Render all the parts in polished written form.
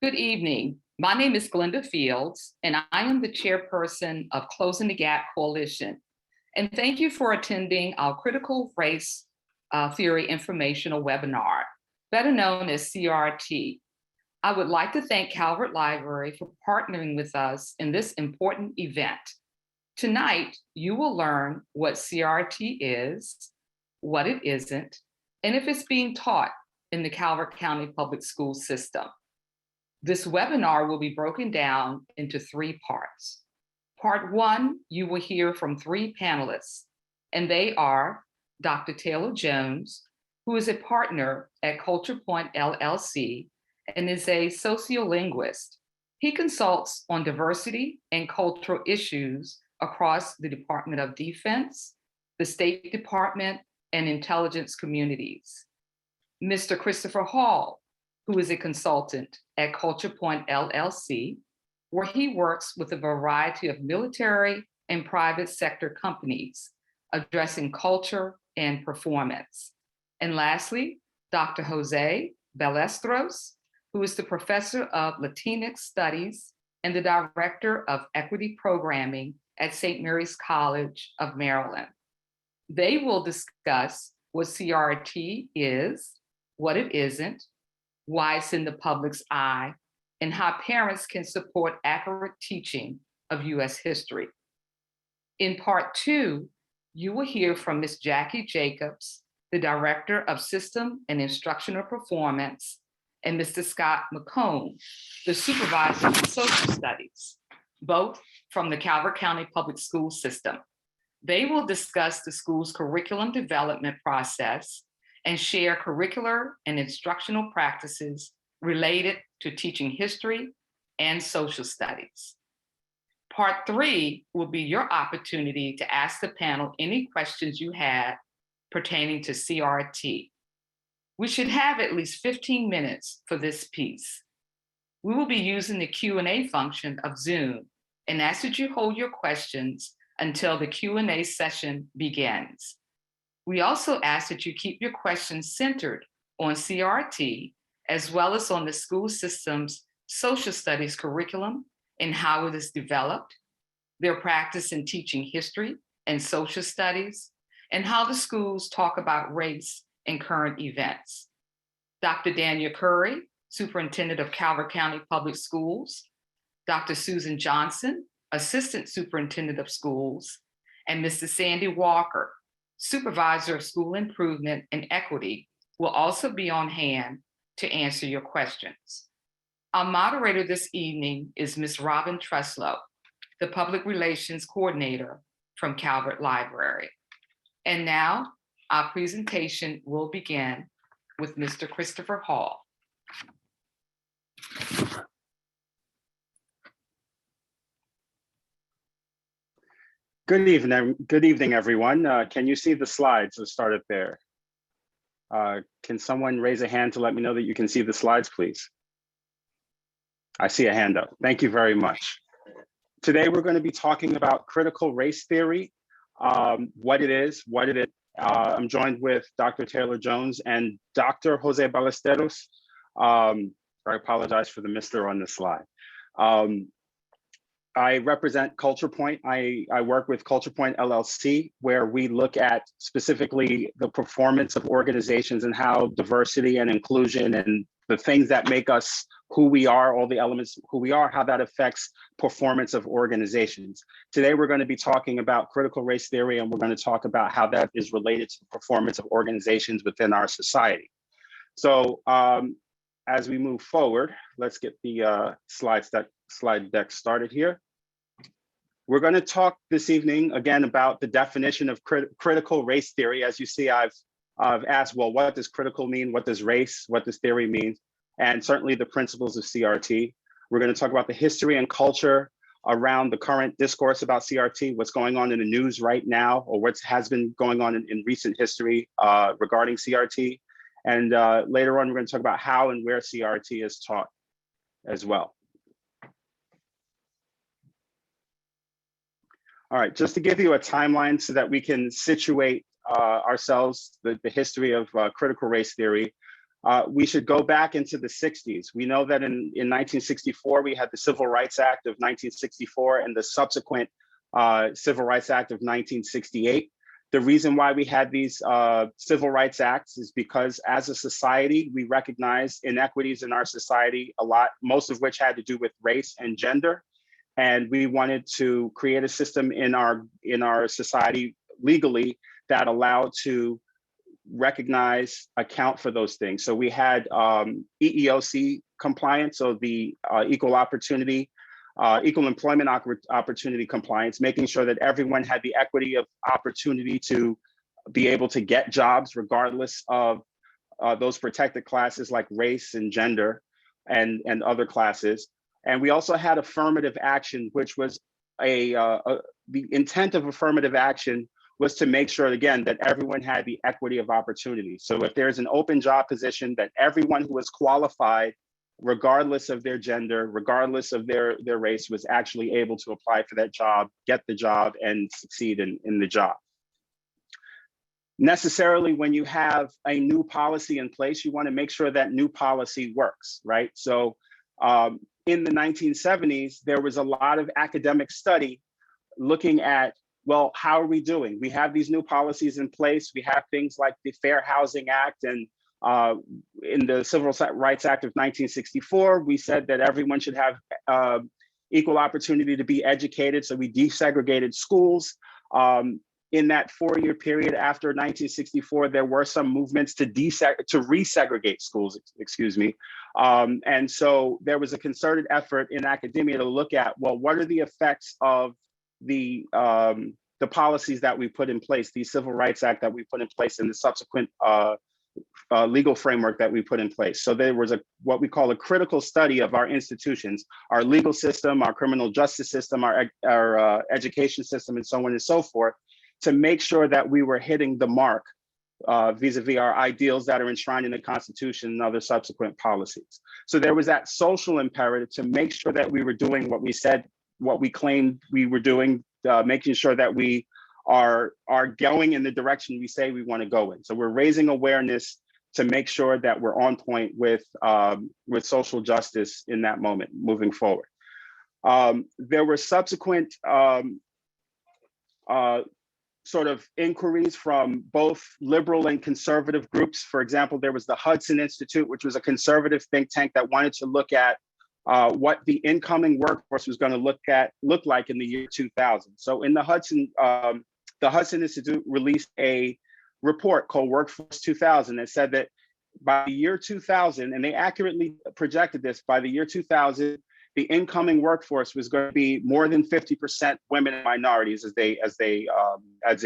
Good evening. My name is Glenda Fields, and I am the chairperson of Closing the Gap Coalition. And thank you for attending our Critical Race Theory Informational Webinar, better known as CRT. I would like to thank Calvert Library for partnering with us in this important event. Tonight, you will learn what CRT is, what it isn't, and if it's being taught in the Calvert County Public School System. This webinar will be broken down into 3 parts. Part 1, you will hear from 3 panelists, and they are Dr. Taylor Jones, who is a partner at Culture Point LLC and is a sociolinguist. He consults on diversity and cultural issues across the Department of Defense, the State Department, and intelligence communities. Mr. Christopher Hall, who is a consultant at Culture Point LLC, where he works with a variety of military and private sector companies addressing culture and performance. And lastly, Dr. Jose Ballesteros, who is the professor of Latinx Studies and the director of equity programming at St. Mary's College of Maryland. They will discuss what CRT is, what it isn't, why it's in the public's eye, and how parents can support accurate teaching of US history. In part 2, you will hear from Ms. Jackie Jacobs, the Director of System and Instructional Performance, and Mr. Scott McComb, the Supervisor of Social Studies, both from the Calvert County Public School System. They will discuss the school's curriculum development process and share curricular and instructional practices related to teaching history and social studies. Part 3 will be your opportunity to ask the panel any questions you have pertaining to CRT. We should have at least 15 minutes for this piece. We will be using the Q&A function of Zoom and ask that you hold your questions until the Q&A session begins. We also ask that you keep your questions centered on CRT, as well as on the school system's social studies curriculum and how it is developed, their practice in teaching history and social studies, and how the schools talk about race and current events. Dr. Daniel Curry, Superintendent of Calvert County Public Schools, Dr. Susan Johnson, Assistant Superintendent of Schools, and Mr. Sandy Walker, Supervisor of School Improvement and Equity, will also be on hand to answer your questions. Our moderator this evening is Ms. Robin Treslow, the Public Relations Coordinator from Calvert Library. And now our presentation will begin with Mr. Christopher Hall. Good evening, everyone. Can you see the slides? Let's start it there. Can someone raise a hand to let me know that you can see the slides, please? I see a hand up. Thank you very much. Today, we're going to be talking about critical race theory, what it is, I'm joined with Dr. Taylor Jones and Dr. Jose Ballesteros. I apologize for the Mr. on this slide. I represent Culture Point. I work with Culture Point LLC, where we look at specifically the performance of organizations and how diversity and inclusion and the things that make us who we are, all the elements of who we are, how that affects performance of organizations. Today, we're going to be talking about critical race theory, and we're going to talk about how that is related to the performance of organizations within our society. So as we move forward, let's get the slide deck started here. We're going to talk this evening again about the definition of critical race theory. As you see, I've asked, well, what does critical mean? What does race? What does theory mean? And certainly the principles of CRT. We're going to talk about the history and culture around the current discourse about CRT, what's going on in the news right now, or what has been going on in recent history regarding CRT. And later on, we're going to talk about how and where CRT is taught as well. All right, just to give you a timeline so that we can situate ourselves, the history of critical race theory. we should go back into the 60s. We know that in 1964, we had the Civil Rights Act of 1964 and the subsequent Civil Rights Act of 1968. The reason why we had these Civil Rights Acts is because as a society, we recognize inequities in our society a lot, most of which had to do with race and gender. And we wanted to create a system in our society legally that allowed to recognize, account for those things. So we had EEOC compliance, so the equal employment opportunity compliance, making sure that everyone had the equity of opportunity to be able to get jobs regardless of those protected classes like race and gender and other classes. And we also had affirmative action, which was the intent of affirmative action was to make sure, again, that everyone had the equity of opportunity. So if there's an open job position, that everyone who was qualified, regardless of their gender, regardless of their race, was actually able to apply for that job, get the job, and succeed in the job. Necessarily, when you have a new policy in place, you want to make sure that new policy works, right? So in the 1970s, there was a lot of academic study looking at, well, how are we doing? We have these new policies in place. We have things like the Fair Housing Act, and in the Civil Rights Act of 1964, we said that everyone should have equal opportunity to be educated. So we desegregated schools. In that 4-year period after 1964, there were some movements to resegregate schools, excuse me. And so there was a concerted effort in academia to look at, well, what are the effects of the policies that we put in place, the Civil Rights Act that we put in place, and the subsequent legal framework that we put in place. So there was what we call a critical study of our institutions, our legal system, our criminal justice system, our education system, and so on and so forth, to make sure that we were hitting the mark vis-a-vis our ideals that are enshrined in the Constitution and other subsequent policies. So there was that social imperative to make sure that we were doing what we said, what we claimed we were doing, making sure that we are going in the direction we say we want to go in. So we're raising awareness to make sure that we're on point with social justice in that moment moving forward. There were subsequent sort of inquiries from both liberal and conservative groups. For example, there was the Hudson Institute, which was a conservative think tank that wanted to look at what the incoming workforce was going to look like in the year 2000. So in the Hudson Institute released a report called Workforce 2000 that said that by the year 2000, and they accurately projected this, by the year 2000, the incoming workforce was going to be more than 50% women and minorities, as they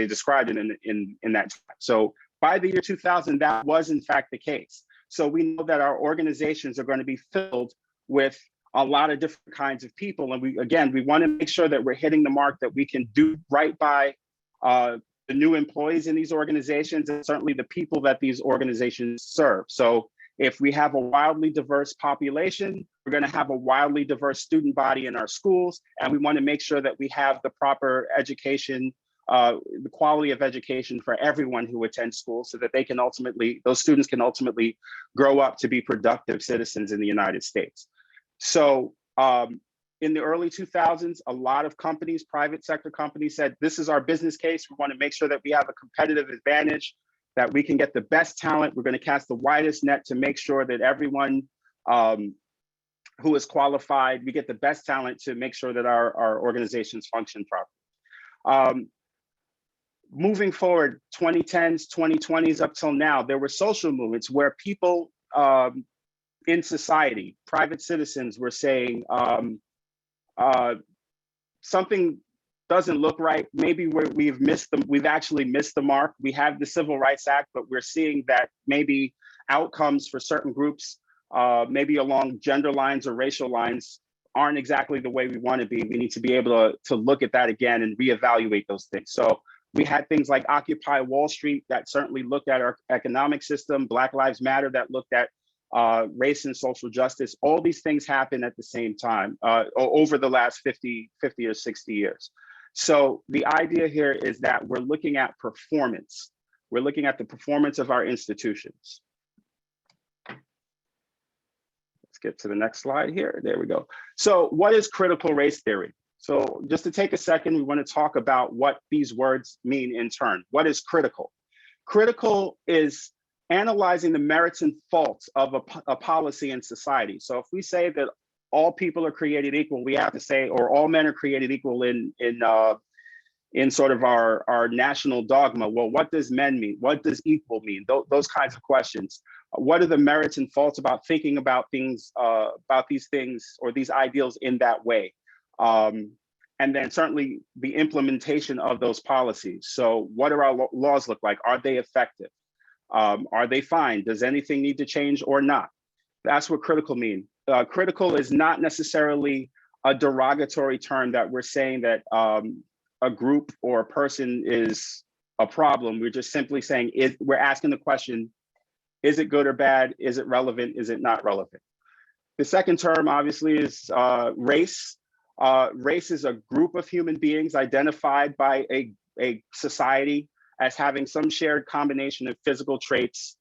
described it in that time. So by the year 2000, that was in fact the case. So we know that our organizations are going to be filled with a lot of different kinds of people, and we want to make sure that we're hitting the mark, that we can do right by the new employees in these organizations, and certainly the people that these organizations serve. So if we have a wildly diverse population, we're going to have a wildly diverse student body in our schools, and we want to make sure that we have the proper education, the quality of education for everyone who attends school, so that those students can ultimately grow up to be productive citizens in the United States. So in the early 2000s, a lot of companies, private sector companies, said, this is our business case. We want to make sure that we have a competitive advantage, that we can get the best talent. We're going to cast the widest net to make sure that everyone who is qualified, we get the best talent to make sure that our organizations function properly. Moving forward, 2010s, 2020s up till now, there were social movements where people in society, private citizens were saying, something doesn't look right. Maybe we've actually missed the mark. We have the Civil Rights Act, but we're seeing that maybe outcomes for certain groups, maybe along gender lines or racial lines, aren't exactly the way we want to be. We need to be able to look at that again and reevaluate those things. So we had things like Occupy Wall Street that certainly looked at our economic system, Black Lives Matter that looked at race and social justice. All these things happen at the same time over the last 50 or 60 years. So the idea here is that we're looking at performance. We're looking at the performance of our institutions. get to the next slide here. There we go. So what is critical race theory? So just to take a second, we want to talk about what these words mean in turn. What is critical? Critical is analyzing the merits and faults of a policy in society. So if we say that all people are created equal, we have to say, or all men are created equal in sort of our national dogma. Well, what does men mean? What does equal mean? Those kinds of questions. What are the merits and faults about thinking about things, about these things or these ideals in that way? And then certainly the implementation of those policies. So what do our laws look like? Are they effective? Are they fine? Does anything need to change or not? That's what critical means. Critical is not necessarily a derogatory term that we're saying that a group or a person is a problem. We're just simply saying, we're asking the question, is it good or bad? Is it relevant? Is it not relevant? The second term obviously is race. Race is a group of human beings identified by a society as having some shared combination of physical traits,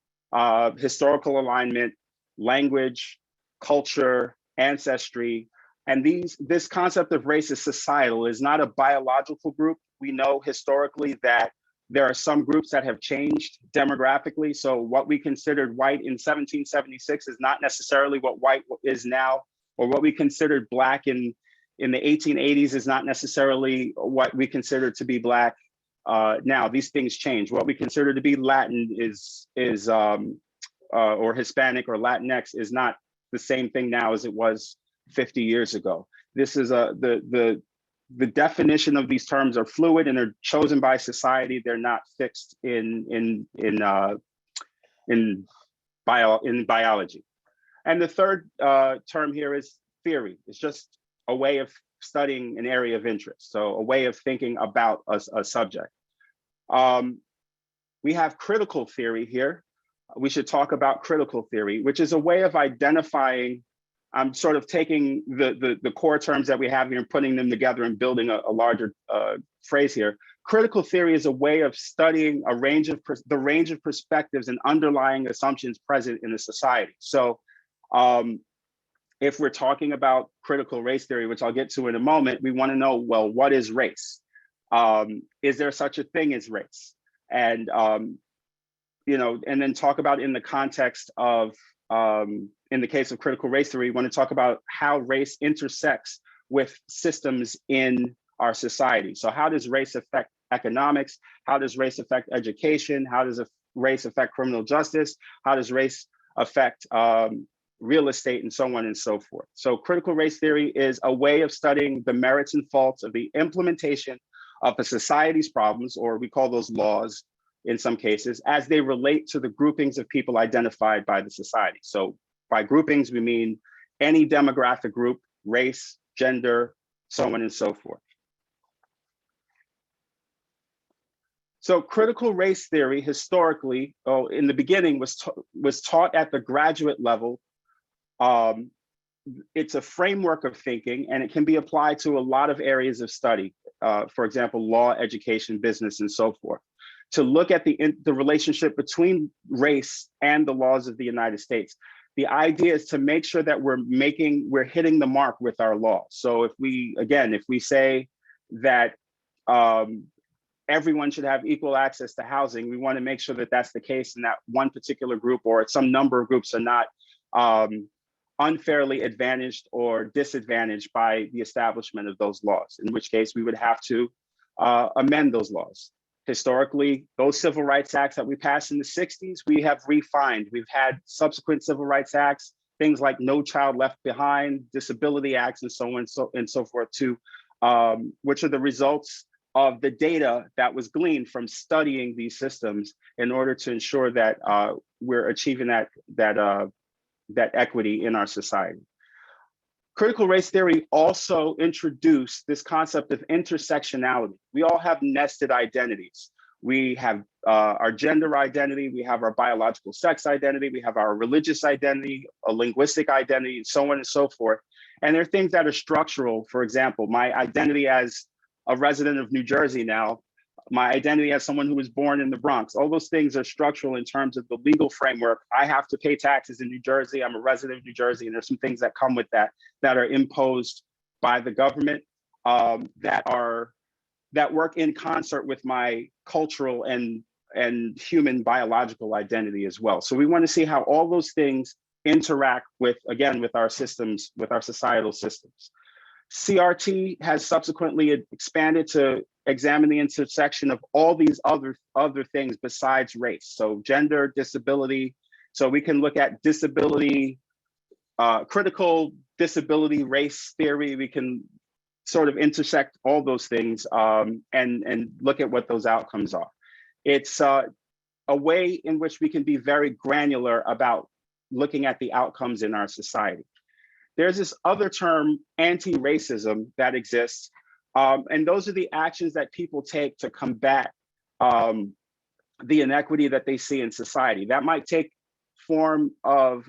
historical alignment, language, culture, ancestry. And this concept of race is societal, is not a biological group. We know historically that there are some groups that have changed demographically. So what we considered white in 1776 is not necessarily what white is now, or what we considered Black in the 1880s is not necessarily what we consider to be Black now. These things change. What we consider to be Latin or Hispanic or Latinx is not the same thing now as it was 50 years ago. This is the definition of these terms are fluid and they're chosen by society. They're not fixed in biology. And the third term here is theory. It's just a way of studying an area of interest. So a way of thinking about a subject. We have critical theory here. We should talk about critical theory, which is a way of identifying. I'm sort of taking the core terms that we have here and putting them together and building a larger phrase here. Critical theory is a way of studying the range of perspectives and underlying assumptions present in the society. So if we're talking about critical race theory, which I'll get to in a moment, we want to know, well, what is race? Is there such a thing as race? And and then talk about in the context of, in the case of critical race theory, we want to talk about how race intersects with systems in our society. So how does race affect economics? How does race affect education? How does race affect criminal justice? How does race affect real estate, and so on and so forth? So critical race theory is a way of studying the merits and faults of the implementation of a society's problems, or we call those laws in some cases, as they relate to the groupings of people identified by the society. So by groupings, we mean any demographic group, race, gender, so on and so forth. So critical race theory historically, in the beginning, was taught at the graduate level. It's a framework of thinking, and it can be applied to a lot of areas of study. For example, law, education, business, and so forth. To look at the relationship between race and the laws of the United States. The idea is to make sure that we're hitting the mark with our law. So if we say that everyone should have equal access to housing, we want to make sure that that's the case and that one particular group or some number of groups are not unfairly advantaged or disadvantaged by the establishment of those laws, in which case we would have to amend those laws. Historically, those civil rights acts that we passed in the 60s, we have refined. We've had subsequent civil rights acts, things like No Child Left Behind, disability acts, and so on and so forth too, which are the results of the data that was gleaned from studying these systems in order to ensure that we're achieving that equity in our society. Critical race theory also introduced this concept of intersectionality. We all have nested identities. We have our gender identity, we have our biological sex identity, we have our religious identity, a linguistic identity, and so on and so forth. And there are things that are structural. For example, my identity as a resident of New Jersey now my identity as someone who was born in the Bronx. All those things are structural in terms of the legal framework. I have to pay taxes in New Jersey. I'm a resident of New Jersey, and there's some things that come with that that are imposed by the government that work in concert with my cultural and human biological identity as well. So we want to see how all those things interact with, again, with our systems, with our societal systems. CRT has subsequently expanded to examine the intersection of all these other things besides race. So gender, disability. So we can look at disability, critical disability race theory. We can sort of intersect all those things and look at what those outcomes are. It's a way in which we can be very granular about looking at the outcomes in our society. There's this other term, anti-racism, that exists. And those are the actions that people take to combat the inequity that they see in society. That might take form of,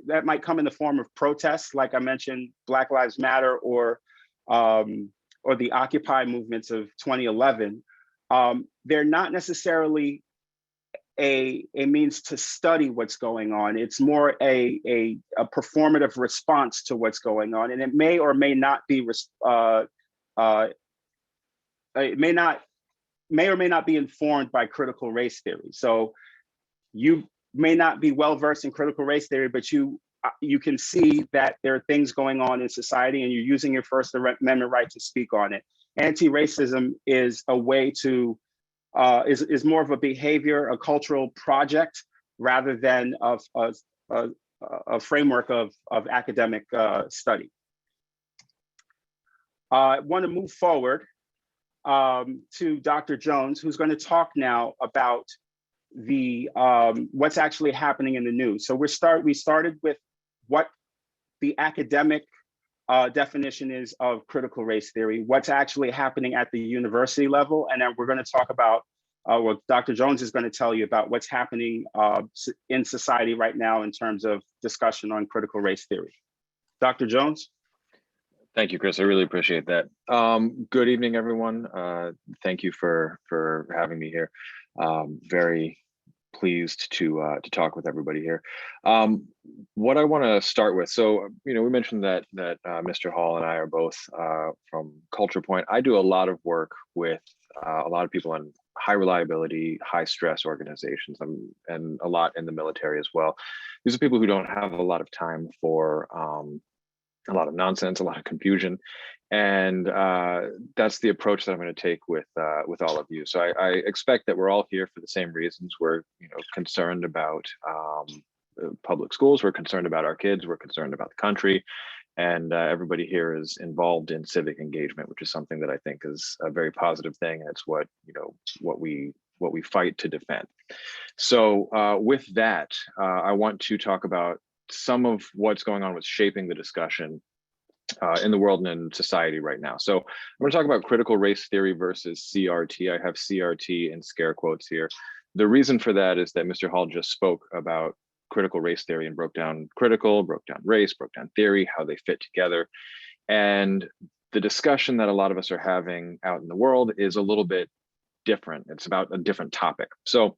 that might come in the form of protests, like I mentioned, Black Lives Matter or the Occupy movements of 2011. They're not necessarily a means to study what's going on. It's more a performative response to what's going on, and it may or may not be may or may not be informed by critical race theory. So you may not be well versed in critical race theory, but you can see that there are things going on in society, and you're using your First Amendment right to speak on it. Anti-racism is a way to is more of a behavior, a cultural project, rather than a framework of academic study. I want to move forward to Dr. Jones, who's going to talk now about the what's actually happening in the news. So we started with what the academic definition is of critical race theory, what's actually happening at the university level, and then we're going to talk about what Dr. Jones is going to tell you about what's happening in society right now in terms of discussion on critical race theory. Dr. Jones? Thank you, Chris. I really appreciate that. Good evening, everyone. Thank you for having me here. Very pleased to talk with everybody here. What I want to start with, so we mentioned that Mr. Hall and I are both from Culture Point. I do a lot of work with a lot of people in high reliability, high stress organizations, and a lot in the military as well. These are people who don't have a lot of time for a lot of nonsense, a lot of confusion, and that's the approach that I'm going to take with all of you. So I expect that we're all here for the same reasons. We're concerned about public schools. We're concerned about our kids. We're concerned about the country, and everybody here is involved in civic engagement, which is something that I think is a very positive thing. And it's what we fight to defend. So with that, I want to talk about some of what's going on with shaping the discussion in the world and in society right now. So I'm going to talk about critical race theory versus CRT. I have CRT in scare quotes here. The reason for that is that Mr. Hall just spoke about critical race theory and broke down critical, broke down race, broke down theory, how they fit together. And the discussion that a lot of us are having out in the world is a little bit different. It's about a different topic. So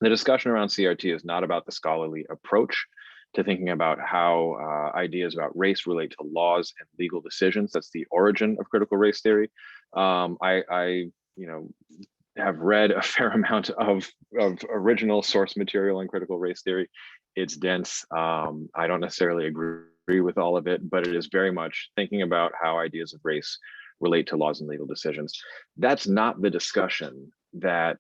the discussion around CRT is not about the scholarly approach to thinking about how ideas about race relate to laws and legal decisions. That's the origin of critical race theory. I have read a fair amount of original source material in critical race theory. It's dense. I don't necessarily agree with all of it, but it is very much thinking about how ideas of race relate to laws and legal decisions. That's not the discussion that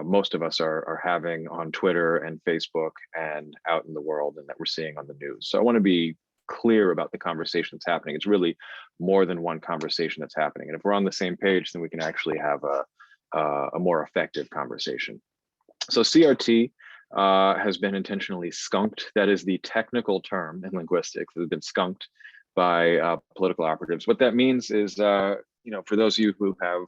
most of us are having on Twitter and Facebook and out in the world, and that we're seeing on the news. So I want to be clear about the conversation that's happening. It's really more than one conversation that's happening. And if we're on the same page, then we can actually have a more effective conversation. So CRT has been intentionally skunked. That is the technical term in linguistics. It has been skunked by political operatives. What that means is, for those of you who have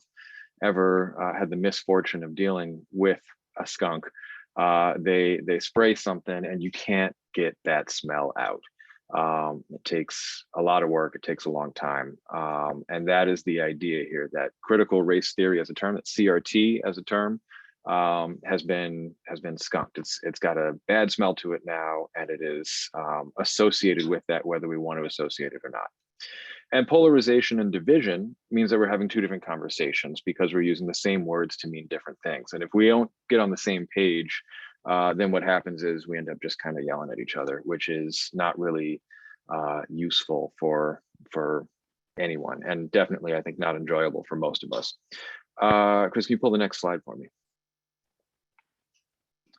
ever had the misfortune of dealing with a skunk, they spray something and you can't get that smell out. It takes a lot of work. It takes a long time. And that is the idea here, that critical race theory as a term, that CRT as a term, has been skunked. It's got a bad smell to it now, and it is associated with that, whether we want to associate it or not. And polarization and division means that we're having two different conversations because we're using the same words to mean different things. And if we don't get on the same page, then what happens is we end up just kind of yelling at each other, which is not really useful for anyone, and definitely, I think, not enjoyable for most of us. Chris, can you pull the next slide for me?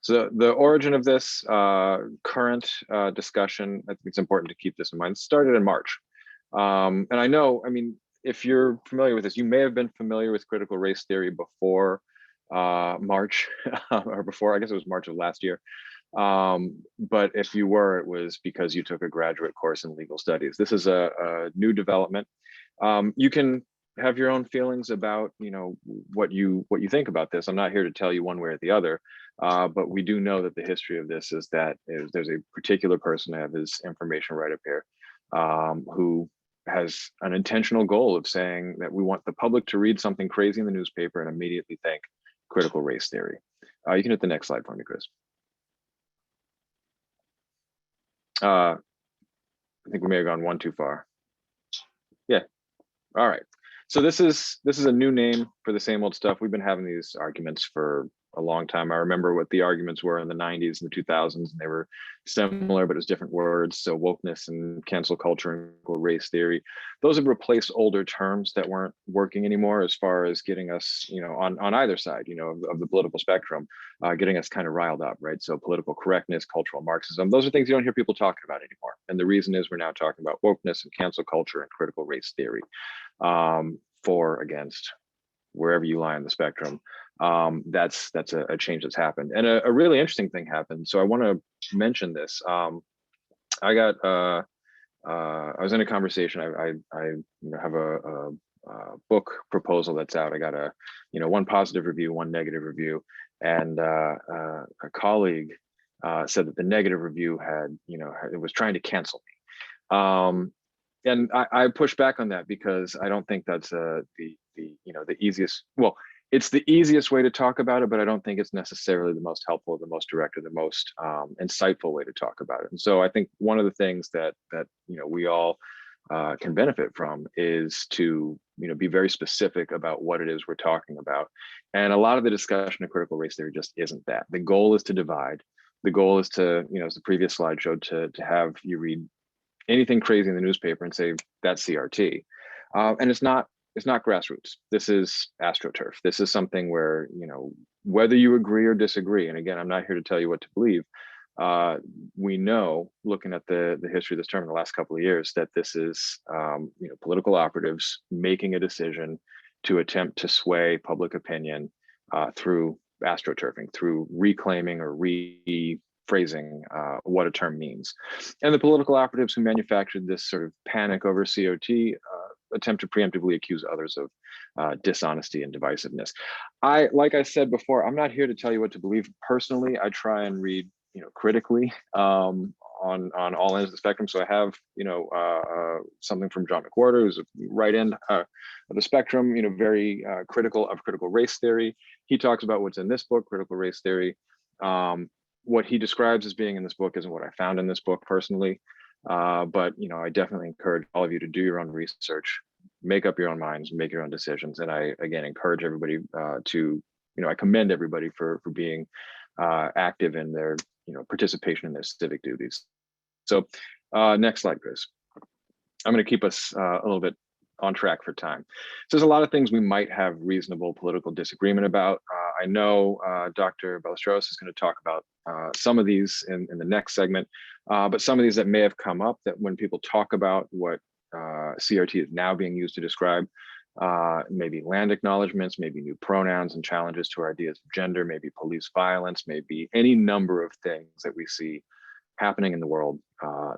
So the origin of this current discussion, I think it's important to keep this in mind, started in March. And I know, I mean, if you're familiar with this, you may have been familiar with critical race theory before March, or before, I guess it was March of last year. But if you were, it was because you took a graduate course in legal studies. This is a new development. You can have your own feelings about, you know, what you think about this. I'm not here to tell you one way or the other, but we do know that the history of this is that there's a particular person, I have his information right up here, who has an intentional goal of saying that we want the public to read something crazy in the newspaper and immediately think critical race theory. You can hit the next slide for me, Chris. I think we may have gone one too far. Yeah. All right. So this is a new name for the same old stuff. We've been having these arguments for a long time. I remember what the arguments were in the 90s and the 2000s, and they were similar, but it was different words. So wokeness and cancel culture and race theory, those have replaced older terms that weren't working anymore as far as getting us, you know, on either side, you know, of the political spectrum, getting us kind of riled up, right? So political correctness, cultural Marxism, those are things you don't hear people talking about anymore. And the reason is we're now talking about wokeness and cancel culture and critical race theory, for, against, wherever you lie on the spectrum. That's a change that's happened, and a really interesting thing happened. So I want to mention this. I was in a conversation. I have a book proposal that's out. I got one positive review, one negative review, and a colleague said that the negative review it was trying to cancel me. And I push back on that because I don't think that's the easiest. Well, it's the easiest way to talk about it, but I don't think it's necessarily the most helpful, the most direct, or the most insightful way to talk about it. And so I think one of the things that we all can benefit from is to be very specific about what it is we're talking about. And a lot of the discussion of critical race theory just isn't that. The goal is to divide. The goal is to, as the previous slide showed, to have you read anything crazy in the newspaper and say that's CRT. And it's not grassroots. This is AstroTurf. This is something where, whether you agree or disagree, and again, I'm not here to tell you what to believe, we know, looking at the history of this term in the last couple of years, that this is political operatives making a decision to attempt to sway public opinion through AstroTurfing, through reclaiming or rephrasing what a term means. And the political operatives who manufactured this sort of panic over COT attempt to preemptively accuse others of dishonesty and divisiveness. Like I said before, I'm not here to tell you what to believe. Personally, I try and read, critically on all ends of the spectrum. So I have, something from John McWhorter, who's a right end of the spectrum, very critical of critical race theory. He talks about what's in this book, critical race theory. What he describes as being in this book isn't what I found in this book personally. But I definitely encourage all of you to do your own research, make up your own minds, make your own decisions. And I, again, encourage everybody to, I commend everybody for being active in their, participation in their civic duties. So next slide, Chris. I'm going to keep us a little bit on track for time. So there's a lot of things we might have reasonable political disagreement about. I know Dr. Ballesteros is going to talk about some of these in the next segment, but some of these that may have come up, that when people talk about what CRT is now being used to describe, maybe land acknowledgements, maybe new pronouns and challenges to our ideas of gender, maybe police violence, maybe any number of things that we see happening in the world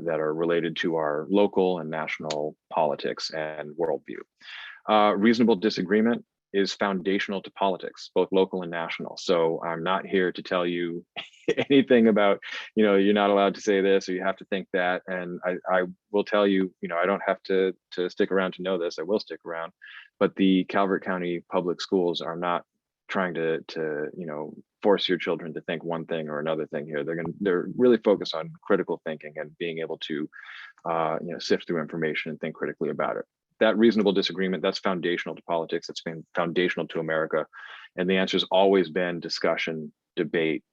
that are related to our local and national politics and worldview. Reasonable disagreement is foundational to politics, both local and national. So I'm not here to tell you anything about, you're not allowed to say this or you have to think that. And I will tell you, I don't have to stick around to know this. I will stick around. But the Calvert County Public Schools are not trying to force your children to think one thing or another thing here. They're really focused on critical thinking and being able to sift through information and think critically about it. That reasonable disagreement, that's foundational to politics. It's been foundational to America. And the answer has always been discussion, debate,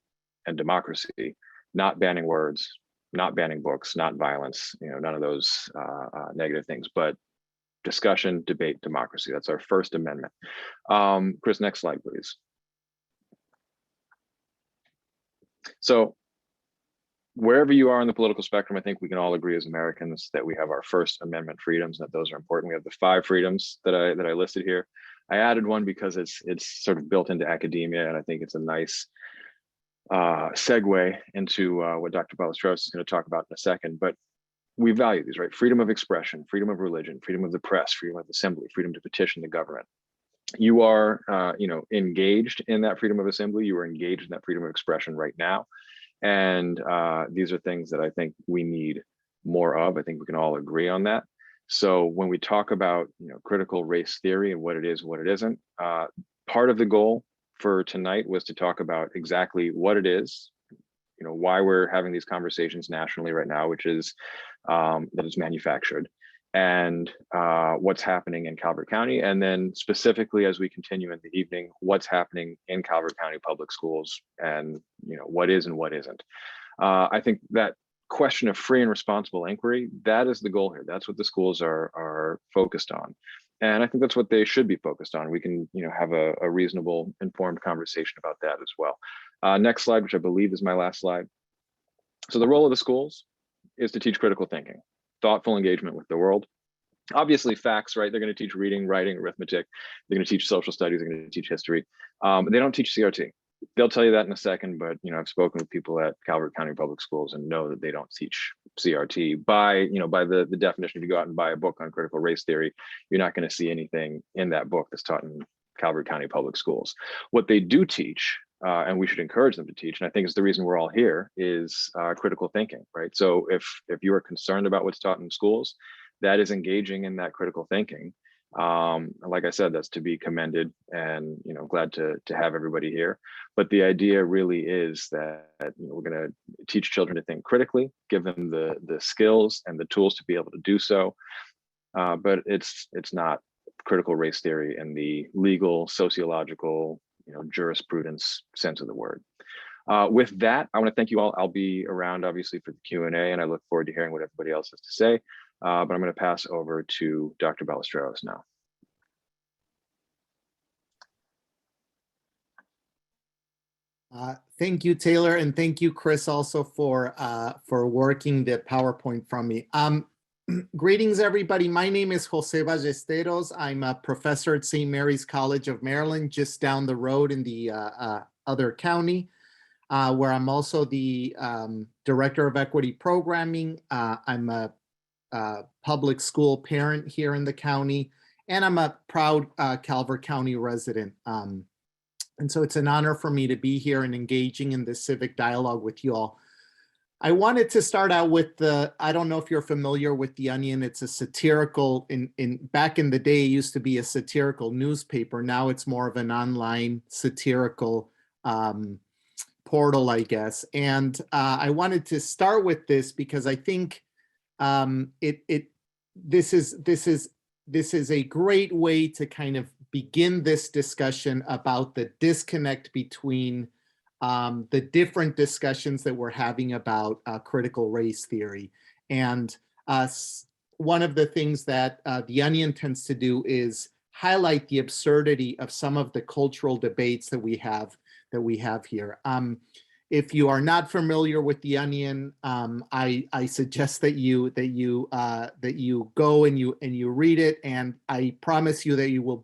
and democracy, not banning words, not banning books, not violence, none of those negative things, but discussion, debate, democracy. That's our First Amendment. Chris, next slide, please. So wherever you are on the political spectrum, I think we can all agree as Americans that we have our First Amendment freedoms, that those are important. We have the 5 freedoms that I listed here. I added one because it's sort of built into academia, and I think it's a nice segue into what Dr. Ballesteros is going to talk about in a second. But we value these, right? Freedom of expression, freedom of religion, freedom of the press, freedom of assembly, freedom to petition the government. You are, engaged in that freedom of assembly. You are engaged in that freedom of expression right now. And these are things that I think we need more of. I think we can all agree on that. So when we talk about, critical race theory and what it is, what it isn't, part of the goal for tonight was to talk about exactly what it is, why we're having these conversations nationally right now, which is that it's manufactured, and what's happening in Calvert County. And then specifically, as we continue in the evening, what's happening in Calvert County Public Schools and, what is and what isn't. I think that question of free and responsible inquiry, that is the goal here. That's what the schools are focused on. And I think that's what they should be focused on. We can, have a reasonable, informed conversation about that as well. Next slide, which I believe is my last slide. So the role of the schools is to teach critical thinking, thoughtful engagement with the world. Obviously facts, right? They're going to teach reading, writing, arithmetic. They're going to teach social studies. They're going to teach history. They don't teach CRT. They'll tell you that in a second, but I've spoken with people at Calvert County Public Schools and know that they don't teach CRT. By the definition, if you go out and buy a book on critical race theory, you're not going to see anything in that book that's taught in Calvert County Public Schools. What they do teach, and we should encourage them to teach, and I think it's the reason we're all here, is critical thinking, right? So if you are concerned about what's taught in schools, that is engaging in that critical thinking. Like I said, that's to be commended, and glad to have everybody here. But the idea really is that we're going to teach children to think critically, give them the skills and the tools to be able to do so. But it's not critical race theory in the legal, sociological, jurisprudence sense of the word. With that, I want to thank you all. I'll be around obviously for the Q&A, and I look forward to hearing what everybody else has to say. But I'm going to pass over to Dr. Ballesteros now. Thank you, Taylor, and thank you, Chris, also for working the PowerPoint from me. Greetings, everybody. My name is Jose Ballesteros. I'm a professor at St. Mary's College of Maryland, just down the road in the other county, where I'm also the Director of Equity Programming. I'm a public school parent here in the county, and I'm a proud Calvert County resident. And so it's an honor for me to be here and engaging in this civic dialogue with you all. I wanted to start out with I don't know if you're familiar with The Onion. It's a satirical, back in the day, it used to be a satirical newspaper. Now it's more of an online satirical portal, I guess. And I wanted to start with this because I think this is a great way to kind of begin this discussion about the disconnect between the different discussions that we're having about critical race theory. And one of the things that The Onion tends to do is highlight the absurdity of some of the cultural debates that we have here. If you are not familiar with The Onion, I suggest that you go and you read it, and I promise you that you will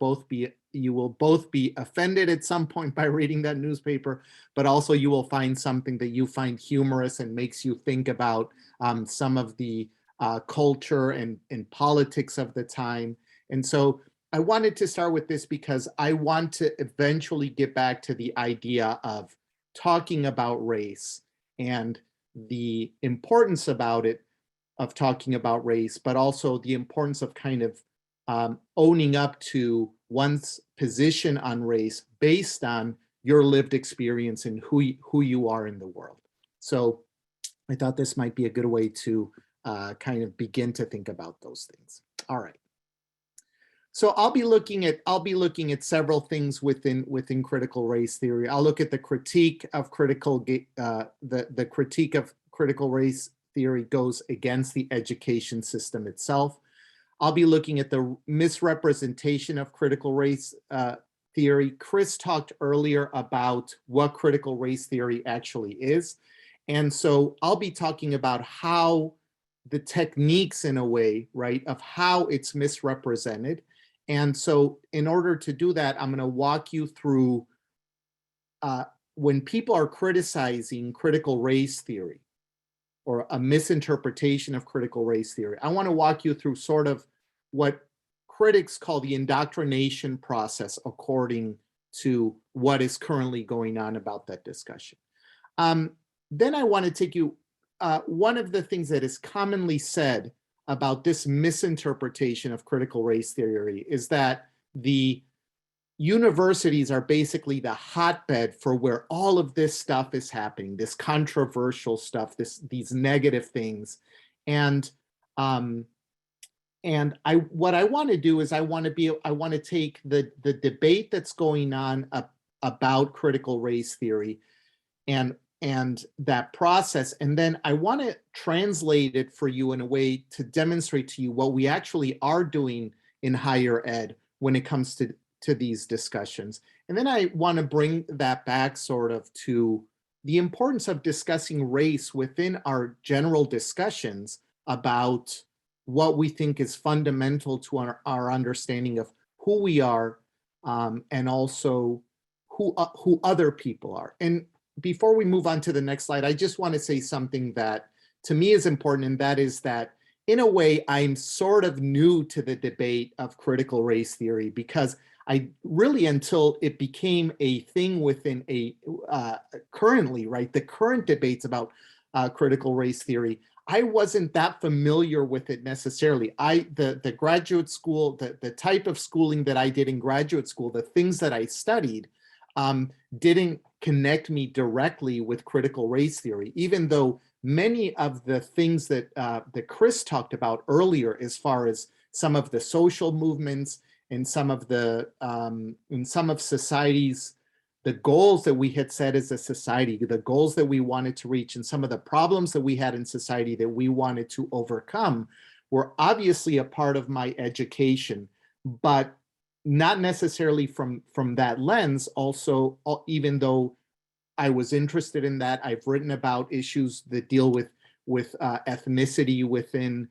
both be offended at some point by reading that newspaper, but also you will find something that you find humorous and makes you think about some of the culture and politics of the time. And so I wanted to start with this because I want to eventually get back to the idea of talking about race and the importance about it, of talking about race, but also the importance of kind of owning up to one's position on race based on your lived experience and who you are in the world. So I thought this might be a good way to kind of begin to think about those things. All right. So I'll be looking at several things within critical race theory. I'll look at the critique of the critique of critical race theory goes against the education system itself. I'll be looking at the misrepresentation of critical race theory. Chris talked earlier about what critical race theory actually is. And so I'll be talking about how the techniques, in a way, right, of how it's misrepresented. And so in order to do that, I'm going to walk you through when people are criticizing critical race theory or a misinterpretation of critical race theory, I want to walk you through sort of what critics call the indoctrination process according to what is currently going on about that discussion. Then I want to take you, one of the things that is commonly said about this misinterpretation of critical race theory is that the universities are basically the hotbed for where all of this stuff is happening, this controversial stuff, these negative things. And what I want to do is I want to take the debate that's going on about critical race theory and that process, and then I want to translate it for you in a way to demonstrate to you what we actually are doing in higher ed when it comes to these discussions. And then I want to bring that back sort of to the importance of discussing race within our general discussions about what we think is fundamental to our understanding of who we are, and also who other people are. And before we move on to the next slide, I just want to say something that to me is important, and that is that in a way, I'm sort of new to the debate of critical race theory, because I really, until it became a thing within currently, right, the current debates about critical race theory, I wasn't that familiar with it necessarily. The graduate school, the type of schooling that I did in graduate school, the things that I studied, didn't connect me directly with critical race theory, even though many of the things that Chris talked about earlier, as far as some of the social movements and some of society's, the goals that we had set as a society, the goals that we wanted to reach, and some of the problems that we had in society that we wanted to overcome, were obviously a part of my education, but not necessarily from that lens. Also, even though I was interested in that, I've written about issues that deal with ethnicity within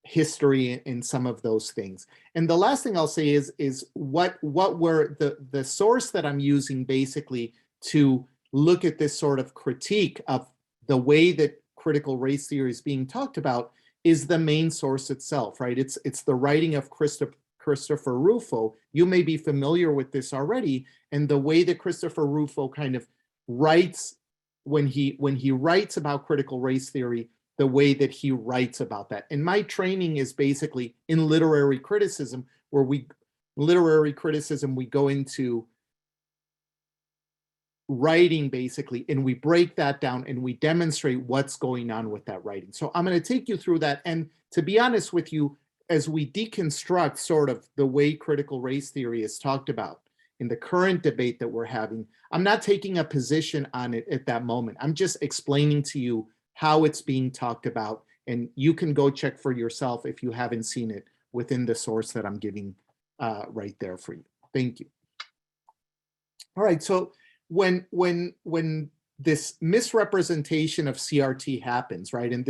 history and some of those things. And the last thing I'll say is what were the source that I'm using basically to look at this sort of critique of the way that critical race theory is being talked about is the main source itself, right? It's the writing of Christopher Rufo. You may be familiar with this already, and the way that Christopher Rufo kind of writes when he writes about critical race theory, the way that he writes about that. And my training is basically in literary criticism, where we go into writing basically, and we break that down and we demonstrate what's going on with that writing. So I'm going to take you through that. And to be honest with you, as we deconstruct sort of the way critical race theory is talked about in the current debate that we're having, I'm not taking a position on it at that moment. I'm just explaining to you how it's being talked about, and you can go check for yourself if you haven't seen it within the source that I'm giving right there for you. Thank you. All right, so when this misrepresentation of CRT happens, right, and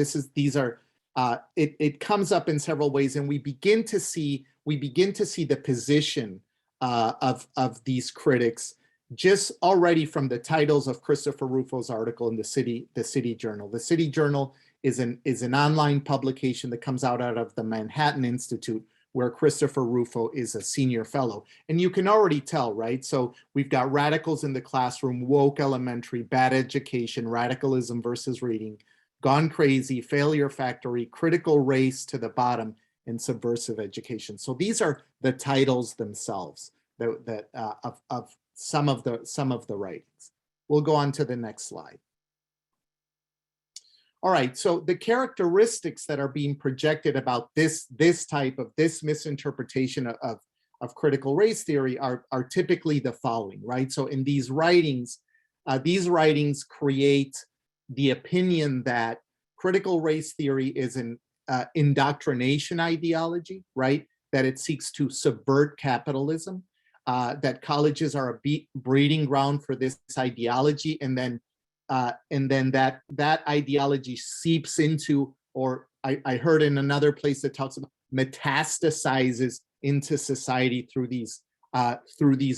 it comes up in several ways, and we begin to see the position of these critics just already from the titles of Christopher Rufo's article in the City Journal. The City Journal is an online publication that comes out of the Manhattan Institute, where Christopher Rufo is a senior fellow. And you can already tell, right? So we've got radicals in the classroom, woke elementary, bad education, radicalism versus reading, gone crazy, failure factory, critical race to the bottom, and subversive education. So these are the titles themselves of some of the writings. We'll go on to the next slide. All right, so the characteristics that are being projected about this misinterpretation of critical race theory are typically the following, right? So in these writings create the opinion that critical race theory is an indoctrination ideology, right? That it seeks to subvert capitalism, that colleges are a breeding ground for this ideology, and then that ideology seeps into, or I heard in another place that talks about metastasizes into society through these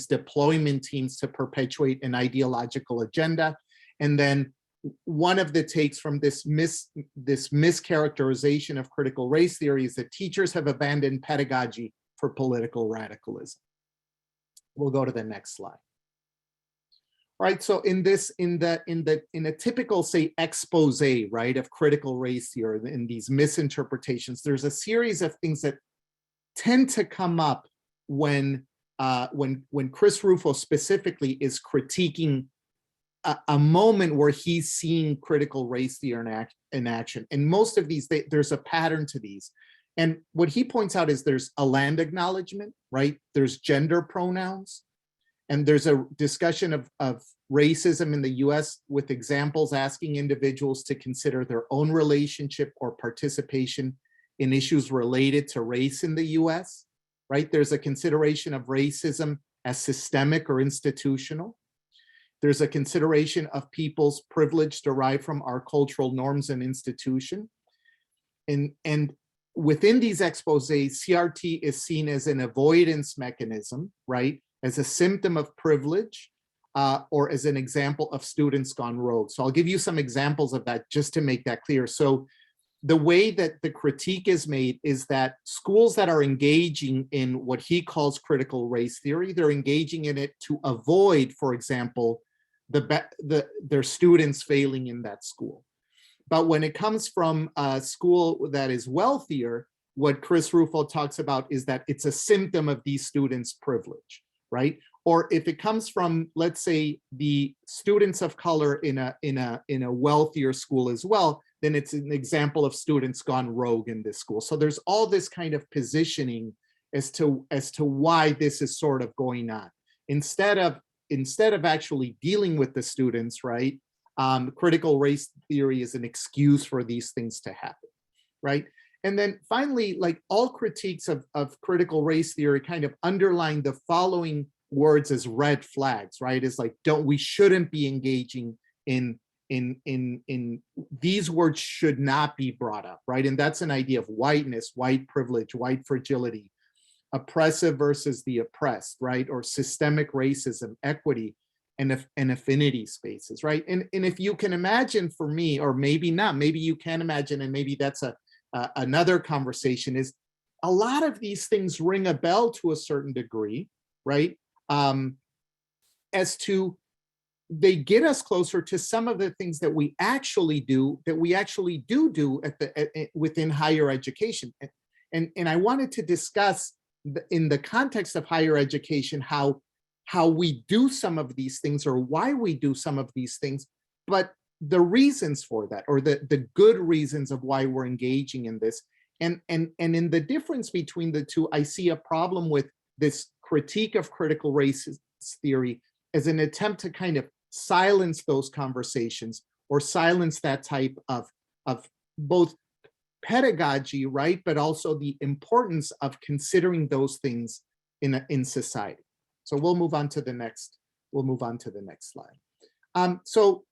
deployment teams to perpetuate an ideological agenda. And then one of the takes from this mischaracterization of critical race theory is that teachers have abandoned pedagogy for political radicalism. We'll go to the next slide. All right, so in a typical, say, expose, right, of critical race theory, in these misinterpretations, there's a series of things that tend to come up when Chris Rufo specifically is critiquing a moment where he's seeing critical race theory in action. And most of these, there's a pattern to these. And what he points out is there's a land acknowledgement, right? There's gender pronouns. And there's a discussion of racism in the US with examples asking individuals to consider their own relationship or participation in issues related to race in the US, right? There's a consideration of racism as systemic or institutional. There's a consideration of people's privilege derived from our cultural norms and institution. And within these exposés, CRT is seen as an avoidance mechanism, right? As a symptom of privilege, or as an example of students gone rogue. So I'll give you some examples of that just to make that clear. So the way that the critique is made is that schools that are engaging in what he calls critical race theory, they're engaging in it to avoid, for example, their students failing in that school. But when it comes from a school that is wealthier, what Chris Rufo talks about is that it's a symptom of these students' privilege, right? Or if it comes from, let's say, the students of color in a wealthier school as well, then it's an example of students gone rogue in this school. So there's all this kind of positioning as to why this is sort of going on. Instead of actually dealing with the students, right? Critical race theory is an excuse for these things to happen, right? And then finally, like all critiques of critical race theory kind of underline the following words as red flags, right? It's like, we shouldn't be engaging in these words should not be brought up, right? And that's an idea of whiteness, white privilege, white fragility, oppressive versus the oppressed, right? Or systemic racism, equity, and affinity spaces, right? And if you can imagine, for me, or maybe not, maybe you can imagine, and maybe that's another conversation, is a lot of these things ring a bell to a certain degree, right? As to, they get us closer to some of the things that we actually do within higher education. And I wanted to discuss in the context of higher education how we do some of these things, or why we do some of these things, but the reasons for that, or the good reasons of why we're engaging in this. And in the difference between the two, I see a problem with this critique of critical race theory as an attempt to kind of silence those conversations, or silence that type of both pedagogy, right, but also the importance of considering those things in society. So we'll move on to the next slide. So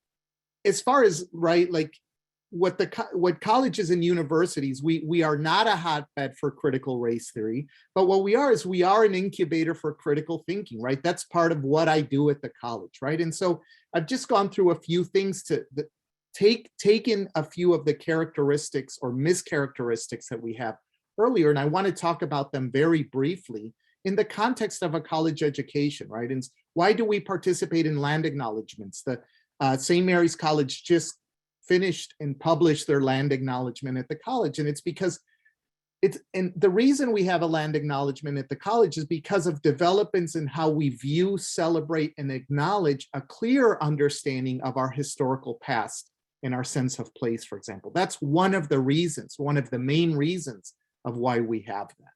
as far as, right, like what colleges and universities, we are not a hotbed for critical race theory, but what we are is we are an incubator for critical thinking, right? That's part of what I do at the college, right? And so I've just gone through a few things to take in a few of the characteristics or mischaracteristics that we have earlier, and I want to talk about them very briefly in the context of a college education, right? And why do we participate in land acknowledgements? The St. Mary's College just finished and published their land acknowledgement at the college, and it's because and the reason we have a land acknowledgement at the college is because of developments in how we view, celebrate, and acknowledge a clear understanding of our historical past and our sense of place, for example. That's one of the reasons, one of the main reasons of why we have that.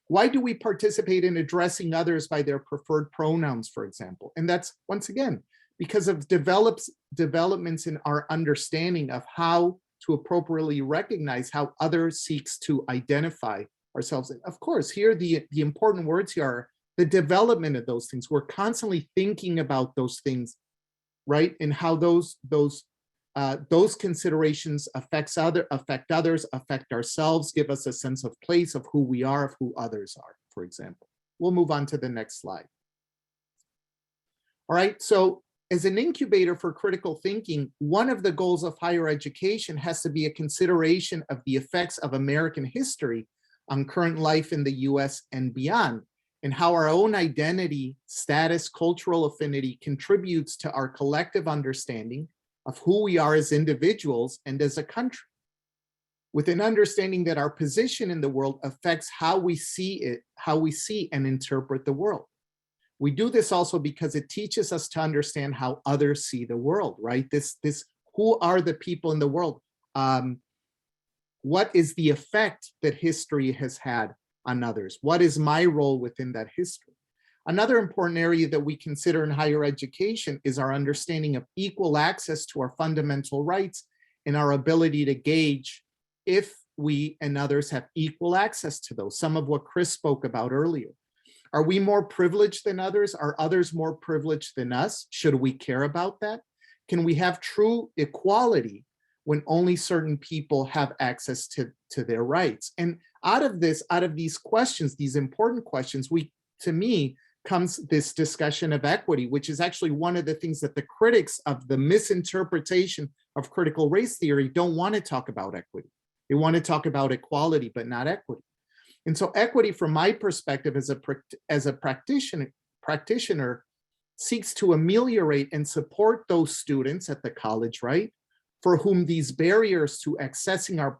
Why do we participate in addressing others by their preferred pronouns, for example? And that's, once again, because of developments in our understanding of how to appropriately recognize how others seeks to identify ourselves. And of course, here the important words here are the development of those things. We're constantly thinking about those things, right? And how those considerations affect others, affect ourselves, give us a sense of place, of who we are, of who others are, for example. We'll move on to the next slide. All right, so as an incubator for critical thinking, one of the goals of higher education has to be a consideration of the effects of American history on current life in the US and beyond, and how our own identity, status, cultural affinity contributes to our collective understanding of who we are as individuals and as a country, with an understanding that our position in the world affects how we see it, how we see and interpret the world. We do this also because it teaches us to understand how others see the world, right? Who are the people in the world? What is the effect that history has had on others? What is my role within that history? Another important area that we consider in higher education is our understanding of equal access to our fundamental rights and our ability to gauge if we and others have equal access to those, some of what Chris spoke about earlier. Are we more privileged than others? Are others more privileged than us? Should we care about that? Can we have true equality when only certain people have access to their rights? And out of these questions, these important questions, to me, comes this discussion of equity, which is actually one of the things that the critics of the misinterpretation of critical race theory don't want to talk about equity. They want to talk about equality, but not equity. And so equity, from my perspective as a practitioner, seeks to ameliorate and support those students at the college, right, for whom these barriers to accessing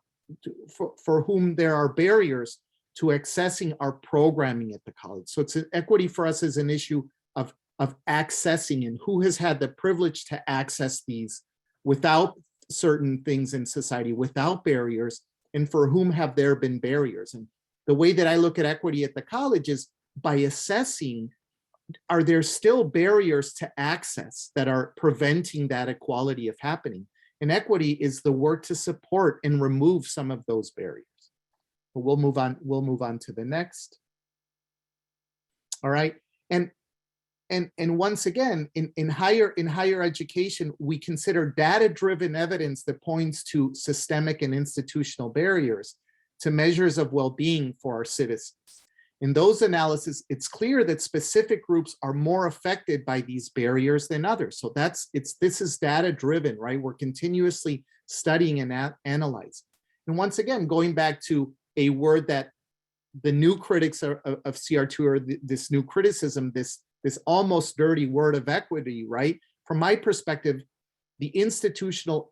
for whom there are barriers to accessing our programming at the college. So equity for us is an issue of accessing, and who has had the privilege to access these without certain things in society, without barriers, and for whom have there been barriers. And the way that I look at equity at the college is by assessing, are there still barriers to access that are preventing that equality of happening? And equity is the work to support and remove some of those barriers. But we'll move on to the next. All right. And once again, in higher education, we consider data-driven evidence that points to systemic and institutional barriers to measures of well-being for our citizens. In those analyses, it's clear that specific groups are more affected by these barriers than others. So this is data-driven, right? We're continuously studying and analyzing. And once again, going back to a word that the new critics of CR2, or this new criticism, this almost dirty word of equity, right? From my perspective, the institutional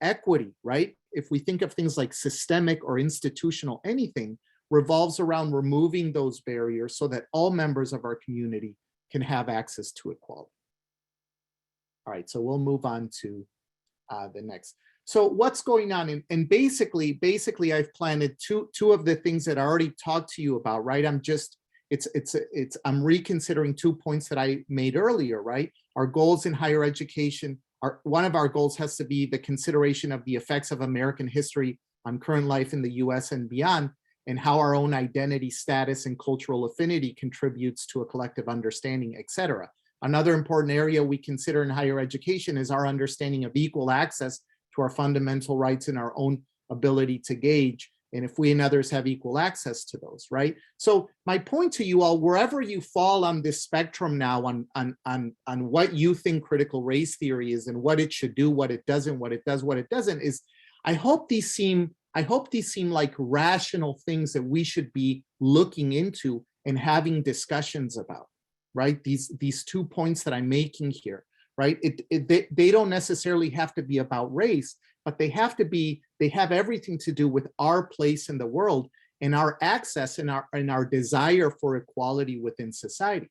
equity, right? If we think of things like systemic or institutional anything, revolves around removing those barriers so that all members of our community can have access to equality. All right, so we'll move on to the next. So what's going on? And basically I've planted two of the things that I already talked to you about, right? I'm reconsidering 2 points that I made earlier, right? Our goals in higher education one of our goals has to be the consideration of the effects of American history on current life in the US and beyond, and how our own identity, status, and cultural affinity contributes to a collective understanding, et cetera. Another important area we consider in higher education is our understanding of equal access to our fundamental rights and our own ability to gauge, and if we and others have equal access to those, right? So my point to you all, wherever you fall on this spectrum now on what you think critical race theory is and what it should do, what it doesn't, what it does, what it doesn't, is I hope these seem I hope these seem like rational things that we should be looking into and having discussions about, right? These 2 points that I'm making here, right? They don't necessarily have to be about race, but they have everything to do with our place in the world and our access and our desire for equality within society.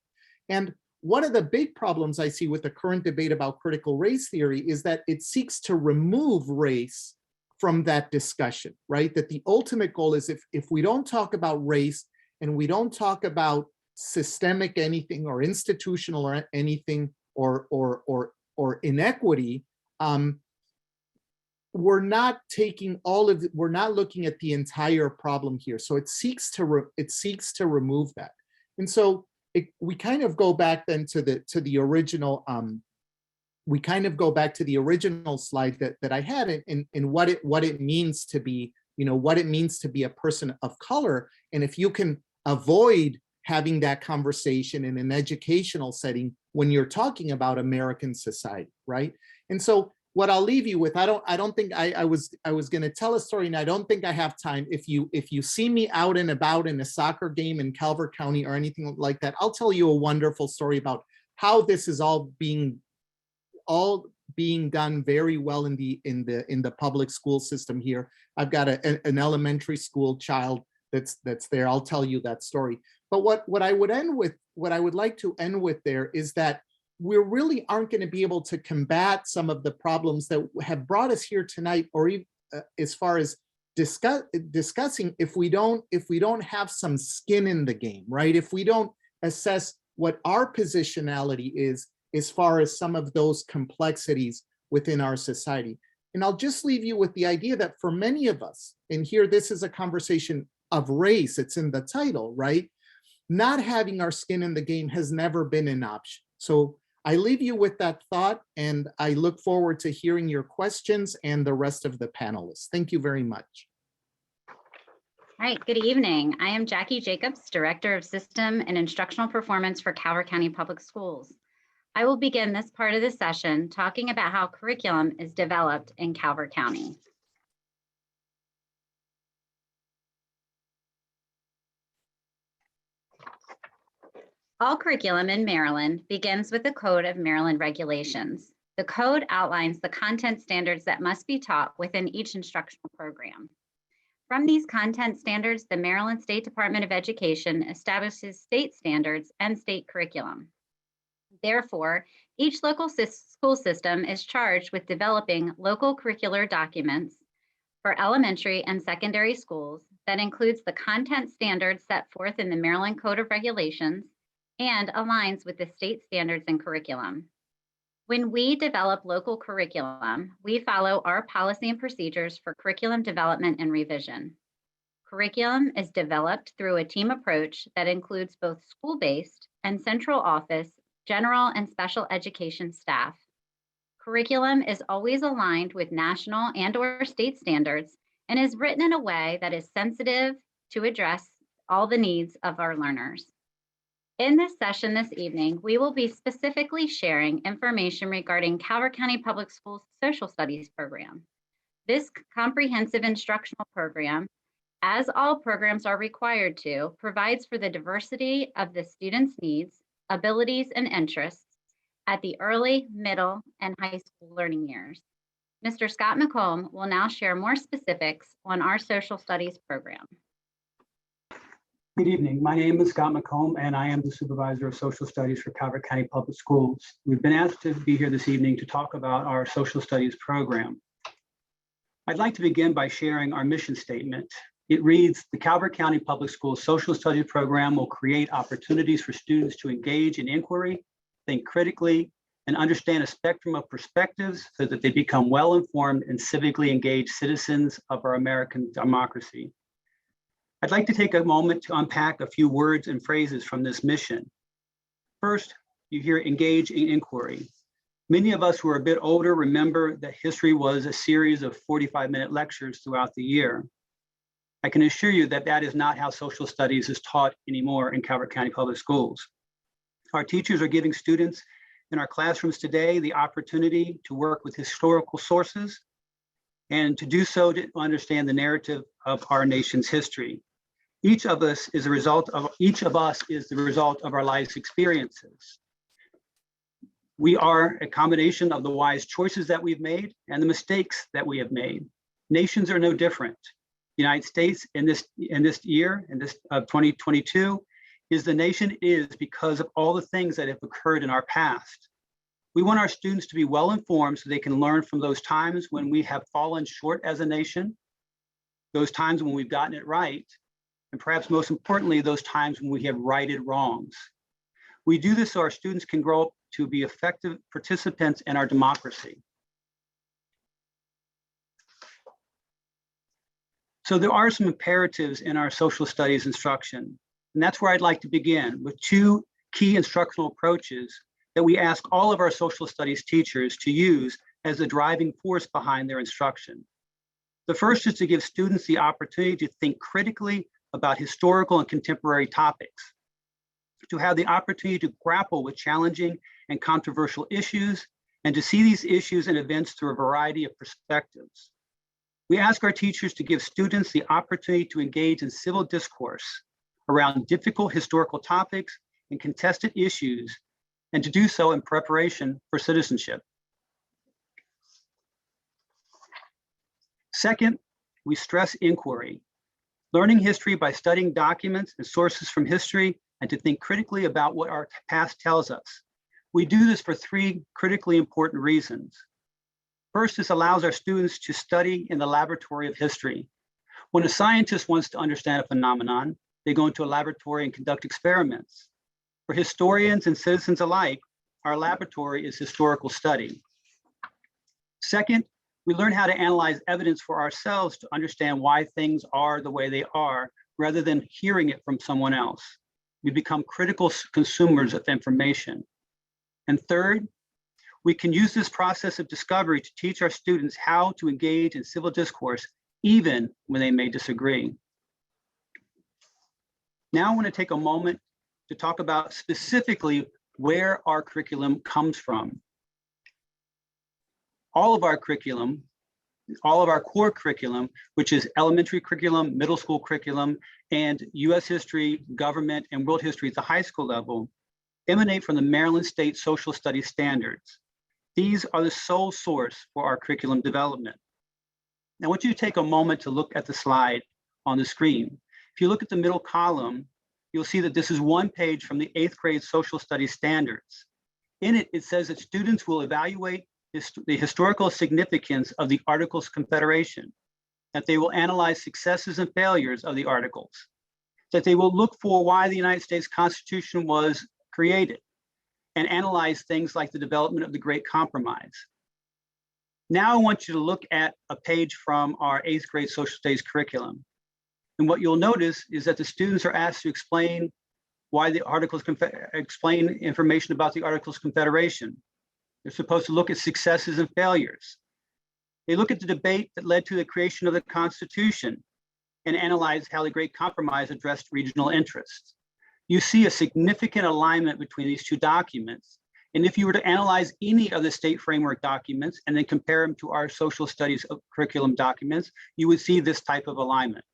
And one of the big problems I see with the current debate about critical race theory is that it seeks to remove race from that discussion, right? That the ultimate goal is if we don't talk about race and we don't talk about systemic anything or institutional or anything or inequity, we're not looking at the entire problem here. So it seeks to remove that. And so we kind of go back then to the original slide that I had in what it means to be, what it means to be a person of color. And if you can avoid having that conversation in an educational setting when you're talking about American society, right? And so what I'll leave you with, I don't think I was going to tell a story, and I don't think I have time. If you see me out and about in a soccer game in Calvert County or anything like that, I'll tell you a wonderful story about how this is all being done very well in the public school system here. I've got an elementary school child that's there. I'll tell you that story. But what I would like to end with there is that we really aren't going to be able to combat some of the problems that have brought us here tonight, or even, as far as discussing, if we don't have some skin in the game, right? If we don't assess what our positionality is as far as some of those complexities within our society. And I'll just leave you with the idea that for many of us, and here this is a conversation of race, it's in the title, right? Not having our skin in the game has never been an option. So I leave you with that thought, and I look forward to hearing your questions and the rest of the panelists. Thank you very much. All right, good evening. I am Jackie Jacobs, Director of System and Instructional Performance for Calvert County Public Schools. I will begin this part of the session talking about how curriculum is developed in Calvert County. All curriculum in Maryland begins with the Code of Maryland Regulations. The code outlines the content standards that must be taught within each instructional program. From these content standards, the Maryland State Department of Education establishes state standards and state curriculum. Therefore, each local school system is charged with developing local curricular documents for elementary and secondary schools that includes the content standards set forth in the Maryland Code of Regulations and aligns with the state standards and curriculum. When we develop local curriculum, we follow our policy and procedures for curriculum development and revision. Curriculum is developed through a team approach that includes both school-based and central office, general and special education staff. Curriculum is always aligned with national and/or state standards and is written in a way that is sensitive to address all the needs of our learners. In this session this evening, we will be specifically sharing information regarding Calvert County Public Schools Social Studies program. This comprehensive instructional program, as all programs are required to, provides for the diversity of the students' needs, abilities, and interests at the early, middle, and high school learning years. Mr. Scott McComb will now share more specifics on our social studies program. Good evening. My name is Scott McComb, and I am the Supervisor of Social Studies for Calvert County Public Schools. We've been asked to be here this evening to talk about our social studies program. I'd like to begin by sharing our mission statement. It reads, the Calvert County Public Schools Social Studies program will create opportunities for students to engage in inquiry, think critically, and understand a spectrum of perspectives so that they become well-informed and civically engaged citizens of our American democracy. I'd like to take a moment to unpack a few words and phrases from this mission. First, you hear engage in inquiry. Many of us who are a bit older remember that history was a series of 45-minute lectures throughout the year. I can assure you that that is not how social studies is taught anymore in Calvert County Public Schools. Our teachers are giving students in our classrooms today the opportunity to work with historical sources, and to do so to understand the narrative of our nation's history. Each of us is the result of our life's experiences. We are a combination of the wise choices that we've made and the mistakes that we have made. Nations are no different. The United States in this year, of 2022, is the nation it is because of all the things that have occurred in our past. We want our students to be well informed so they can learn from those times when we have fallen short as a nation, those times when we've gotten it right, and perhaps most importantly, those times when we have righted wrongs. We do this so our students can grow up to be effective participants in our democracy. So there are some imperatives in our social studies instruction, and that's where I'd like to begin with two key instructional approaches that we ask all of our social studies teachers to use as the driving force behind their instruction. The first is to give students the opportunity to think critically about historical and contemporary topics, to have the opportunity to grapple with challenging and controversial issues, and to see these issues and events through a variety of perspectives. We ask our teachers to give students the opportunity to engage in civil discourse around difficult historical topics and contested issues, and to do so in preparation for citizenship. Second, we stress inquiry, learning history by studying documents and sources from history, and to think critically about what our past tells us. We do this for three critically important reasons. First, this allows our students to study in the laboratory of history. When a scientist wants to understand a phenomenon, they go into a laboratory and conduct experiments. For historians and citizens alike, our laboratory is historical study. Second, we learn how to analyze evidence for ourselves to understand why things are the way they are, rather than hearing it from someone else. We become critical consumers of information. And third, we can use this process of discovery to teach our students how to engage in civil discourse, even when they may disagree. Now I want to take a moment to talk about specifically where our curriculum comes from. All of our curriculum, all of our core curriculum, which is elementary curriculum, middle school curriculum, and US history, government, and world history at the high school level, emanate from the Maryland State Social Studies Standards. These are the sole source for our curriculum development. Now, I want you to take a moment to look at the slide on the screen. If you look at the middle column, you'll see that this is one page from the 8th grade Social Studies Standards. In it, it says that students will evaluate the historical significance of the Articles of Confederation, that they will analyze successes and failures of the Articles, that they will look for why the United States Constitution was created, and analyze things like the development of the Great Compromise. Now I want you to look at a page from our 8th grade social studies curriculum. And what you'll notice is that the students are asked to explain why the Articles, explain information about the Articles of Confederation. They're supposed to look at successes and failures. They look at the debate that led to the creation of the Constitution and analyze how the Great Compromise addressed regional interests. You see a significant alignment between these two documents. And if you were to analyze any of the state framework documents and then compare them to our social studies curriculum documents, you would see this type of alignment.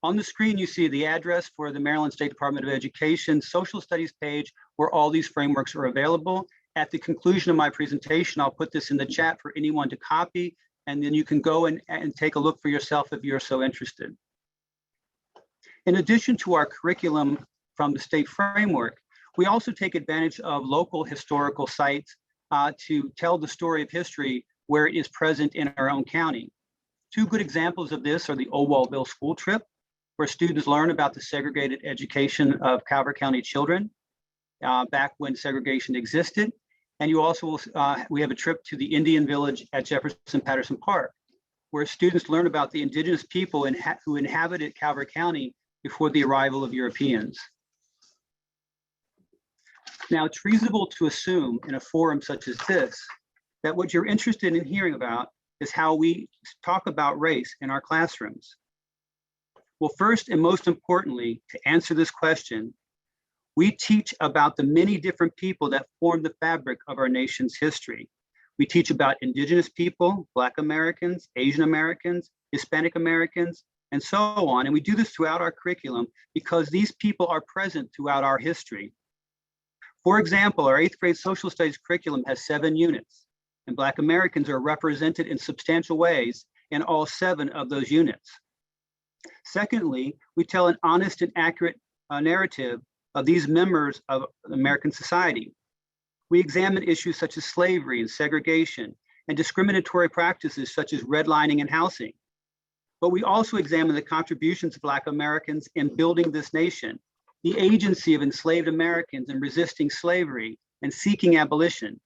On the screen, you see the address for the Maryland State Department of Education social studies page where all these frameworks are available. At the conclusion of my presentation, I'll put this in the chat for anyone to copy, and then you can go and take a look for yourself if you're so interested. In addition to our curriculum from the state framework, we also take advantage of local historical sites to tell the story of history where it is present in our own county. Two good examples of this are the Oldwallville school trip, where students learn about the segregated education of Calvert County children back when segregation existed. And you also, we have a trip to the Indian Village at Jefferson Patterson Park, where students learn about the indigenous people who inhabited Calvert County before the arrival of Europeans. Now, it's reasonable to assume in a forum such as this, that what you're interested in hearing about is how we talk about race in our classrooms. Well, first and most importantly, to answer this question, we teach about the many different people that form the fabric of our nation's history. We teach about Indigenous people, Black Americans, Asian Americans, Hispanic Americans, and so on. And we do this throughout our curriculum because these people are present throughout our history. For example, our 8th grade social studies curriculum has 7 units, and Black Americans are represented in substantial ways in all 7 of those units. Secondly, we tell an honest and accurate narrative of these members of American society. We examine issues such as slavery and segregation and discriminatory practices such as redlining and housing. But we also examine the contributions of Black Americans in building this nation, the agency of enslaved Americans in resisting slavery and seeking abolition,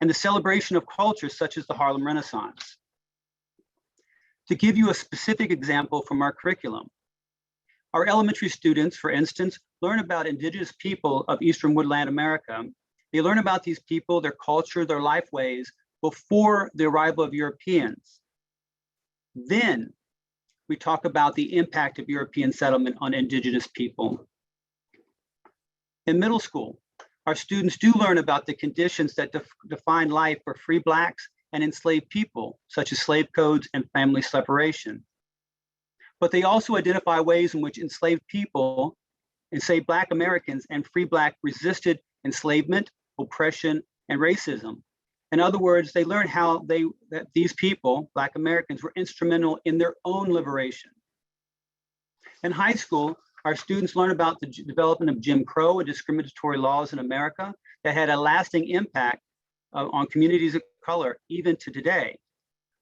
and the celebration of cultures such as the Harlem Renaissance. To give you a specific example from our curriculum, our elementary students, for instance, learn about Indigenous people of Eastern Woodland America. They learn about these people, their culture, their life ways before the arrival of Europeans. Then we talk about the impact of European settlement on Indigenous people. In middle school, our students do learn about the conditions that define life for free Blacks and enslaved people, such as slave codes and family separation. But they also identify ways in which enslaved people, enslaved Black Americans and free Black resisted enslavement, oppression, and racism. In other words, they learn how that these people, Black Americans, were instrumental in their own liberation. In high school, our students learn about the development of Jim Crow and discriminatory laws in America that had a lasting impact on communities of color, even to today.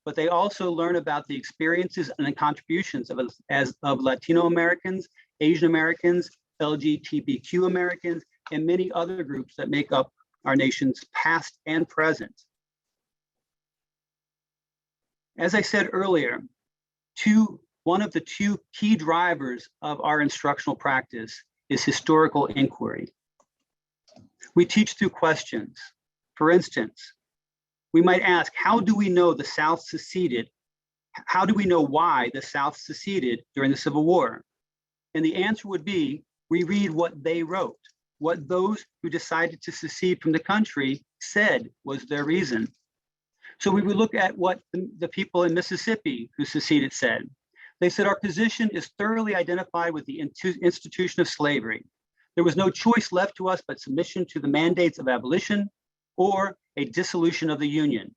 But they also learn about the experiences and the contributions of Latino Americans, Asian Americans, LGBTQ Americans, and many other groups that make up our nation's past and present. As I said earlier, one of the 2 key drivers of our instructional practice is historical inquiry. We teach through questions. For instance, we might ask, how do we know the South seceded? How do we know why the South seceded during the Civil War? And the answer would be, we read what they wrote, what those who decided to secede from the country said was their reason. So we would look at what the people in Mississippi who seceded said. They said, our position is thoroughly identified with the institution of slavery. There was no choice left to us but submission to the mandates of abolition or a dissolution of the Union.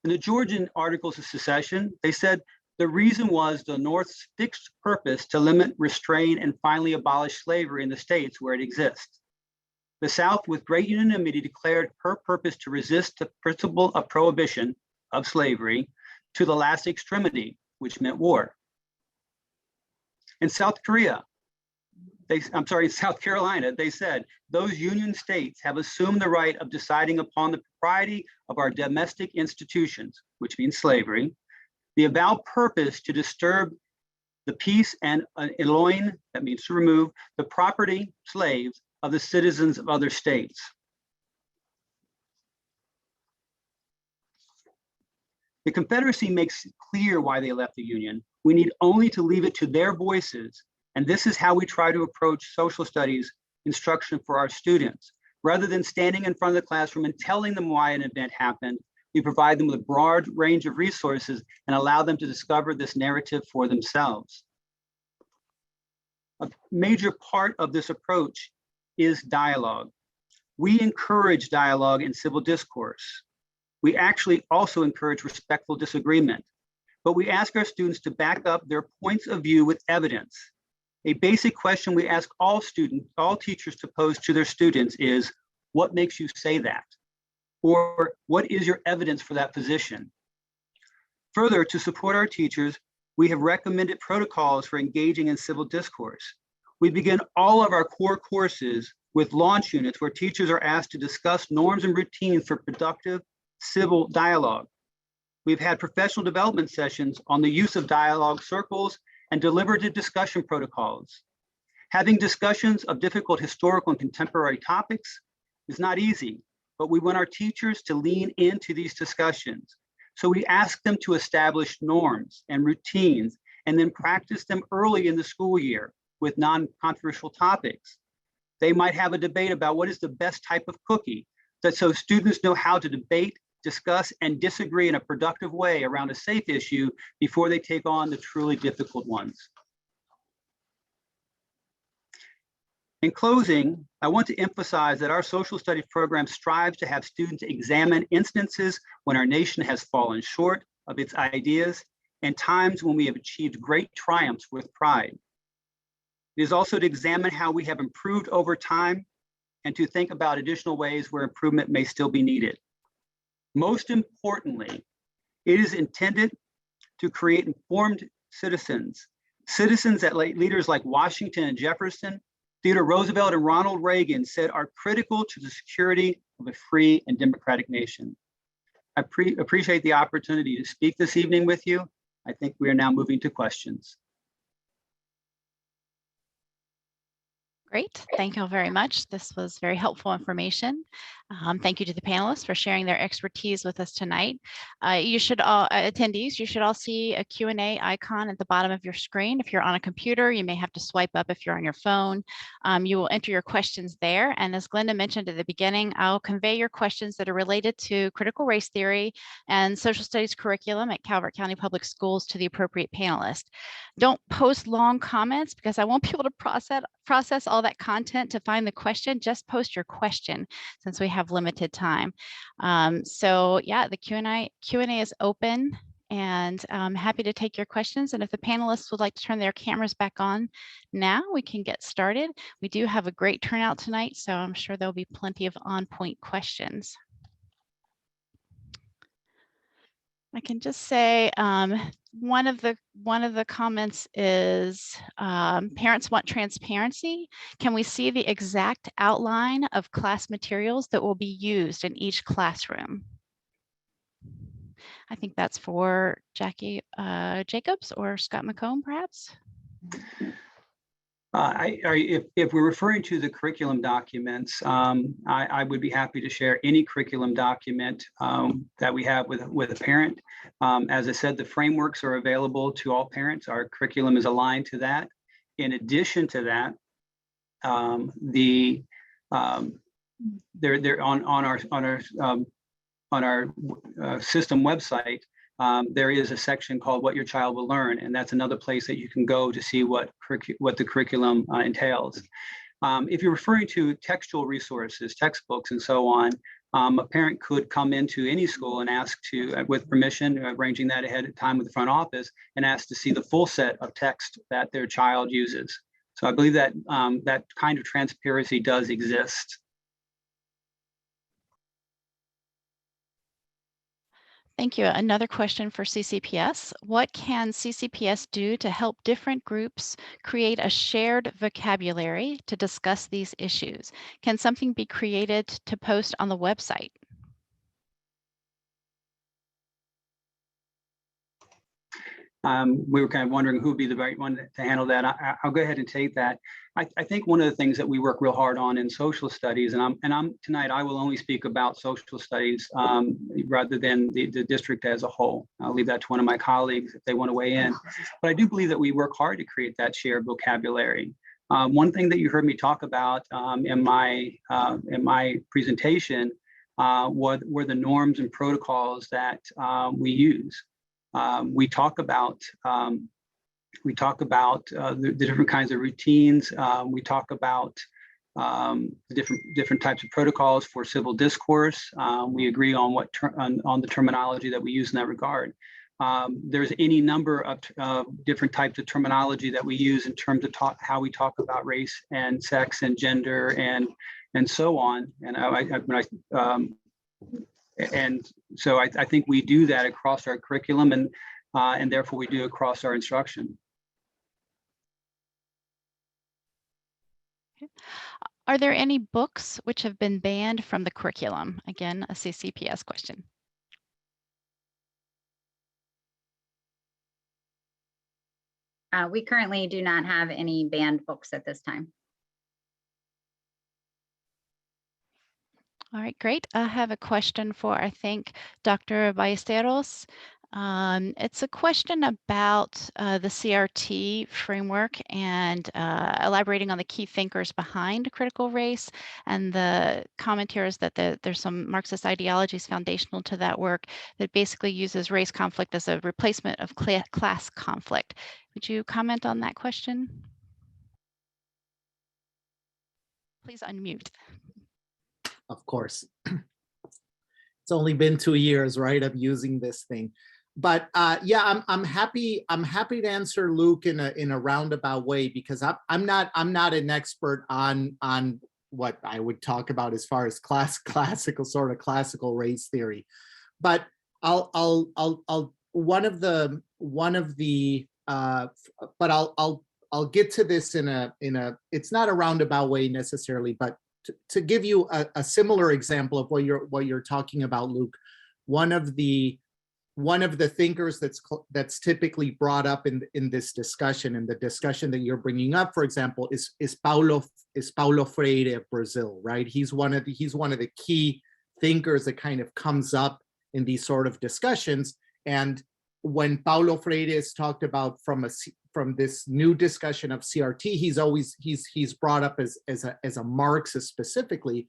In the Georgian Articles of Secession, they said the reason was the North's fixed purpose to limit, restrain, and finally abolish slavery in the states where it exists. The South, with great unanimity, declared her purpose to resist the principle of prohibition of slavery to the last extremity, which meant war. In South Carolina, they said, those Union states have assumed the right of deciding upon the propriety of our domestic institutions, which means slavery, the avowed purpose to disturb the peace and elloign, that means to remove, the property, slaves, of the citizens of other states. The Confederacy makes clear why they left the Union. We need only to leave it to their voices. And this is how we try to approach social studies instruction for our students. Rather than standing in front of the classroom and telling them why an event happened, we provide them with a broad range of resources and allow them to discover this narrative for themselves. A major part of this approach is dialogue. We encourage dialogue in civil discourse. We actually also encourage respectful disagreement, but we ask our students to back up their points of view with evidence. A basic question we ask all teachers to pose to their students is, what makes you say that? Or what is your evidence for that position? Further, to support our teachers, we have recommended protocols for engaging in civil discourse. We begin all of our core courses with launch units where teachers are asked to discuss norms and routines for productive civil dialogue. We've had professional development sessions on the use of dialogue circles and deliberative discussion protocols. Having discussions of difficult historical and contemporary topics is not easy, but we want our teachers to lean into these discussions. So we ask them to establish norms and routines and then practice them early in the school year with non-controversial topics. They might have a debate about what is the best type of cookie, so students know how to debate, discuss, and disagree in a productive way around a safe issue before they take on the truly difficult ones. In closing, I want to emphasize that our social studies program strives to have students examine instances when our nation has fallen short of its ideas and times when we have achieved great triumphs with pride. It is also to examine how we have improved over time and to think about additional ways where improvement may still be needed. Most importantly, it is intended to create informed citizens, citizens that leaders like Washington and Jefferson, Theodore Roosevelt, and Ronald Reagan said are critical to the security of a free and democratic nation. I appreciate the opportunity to speak this evening with you. I think we are now moving to questions. Great, thank you all very much. This was very helpful information. Thank you to the panelists for sharing their expertise with us tonight. You should all, attendees, you should all see a Q&A icon at the bottom of your screen. If you're on a computer, you may have to swipe up if you're on your phone. You will enter your questions there. And as Glenda mentioned at the beginning, I'll convey your questions that are related to critical race theory and social studies curriculum at Calvert County Public Schools to the appropriate panelist. Don't post long comments because I won't be able to process all that content to find the question. Just post your question since we have limited time. So yeah, the Q&A is open and I'm happy to take your questions. And if the panelists would like to turn their cameras back on now, we can get started. We do have a great turnout tonight, so I'm sure there'll be plenty of on-point questions. I can just say one of the comments is parents want transparency. Can we see the exact outline of class materials that will be used in each classroom? I think that's for Jackie Jacobs or Scott McComb, perhaps. If we're referring to the curriculum documents, I would be happy to share any curriculum document that we have with a parent. As I said, the frameworks are available to all parents. Our curriculum is aligned to that. In addition to that, they're on our system website. There is a section called What Your Child Will Learn, and that's another place that you can go to see what the curriculum entails. If you're referring to textual resources, textbooks, and so on, a parent could come into any school and ask to, with permission, arranging that ahead of time with the front office, and ask to see the full set of text that their child uses. So I believe that that kind of transparency does exist. Thank you. Another question for CCPS. What can CCPS do to help different groups create a shared vocabulary to discuss these issues? Can something be created to post on the website? We were kind of wondering who would be the right one to handle that. I'll go ahead and take that. I think one of the things that we work real hard on in social studies, and tonight I will only speak about social studies rather than the district as a whole. I'll leave that to one of my colleagues if they want to weigh in. But I do believe that we work hard to create that shared vocabulary. One thing that you heard me talk about in my presentation were the norms and protocols that we use. We talk about the different kinds of routines. We talk about the different types of protocols for civil discourse. We agree on on the terminology that we use in that regard. There's any number of different types of terminology that we use in terms of how we talk about race and sex and gender and so on. And so I think we do that across our curriculum, and therefore we do across our instruction. Okay. Are there any books which have been banned from the curriculum? Again, a CCPS question. We currently do not have any banned books at this time. All right, great. I have a question for, I think, Dr. Ballesteros. It's a question about the CRT framework and elaborating on the key thinkers behind critical race. And the commentary is that there's some Marxist ideologies foundational to that work that basically uses race conflict as a replacement of class conflict. Would you comment on that question? Please unmute. Of course. It's only been 2 years, right, of using this thing. But yeah, I'm happy to answer Luke in a roundabout way, because I'm not an expert on what I would talk about as far as classical race theory. But I'll get to this in a it's not a roundabout way necessarily, but to give you a similar example of what you're talking about, Luke, one of the thinkers that's typically brought up in this discussion, in the discussion that you're bringing up, for example, is Paulo Freire of Brazil, right? He's one of the key thinkers that kind of comes up in these sort of discussions. And when Paulo Freire is talked about from this new discussion of CRT, he's brought up as a Marxist specifically,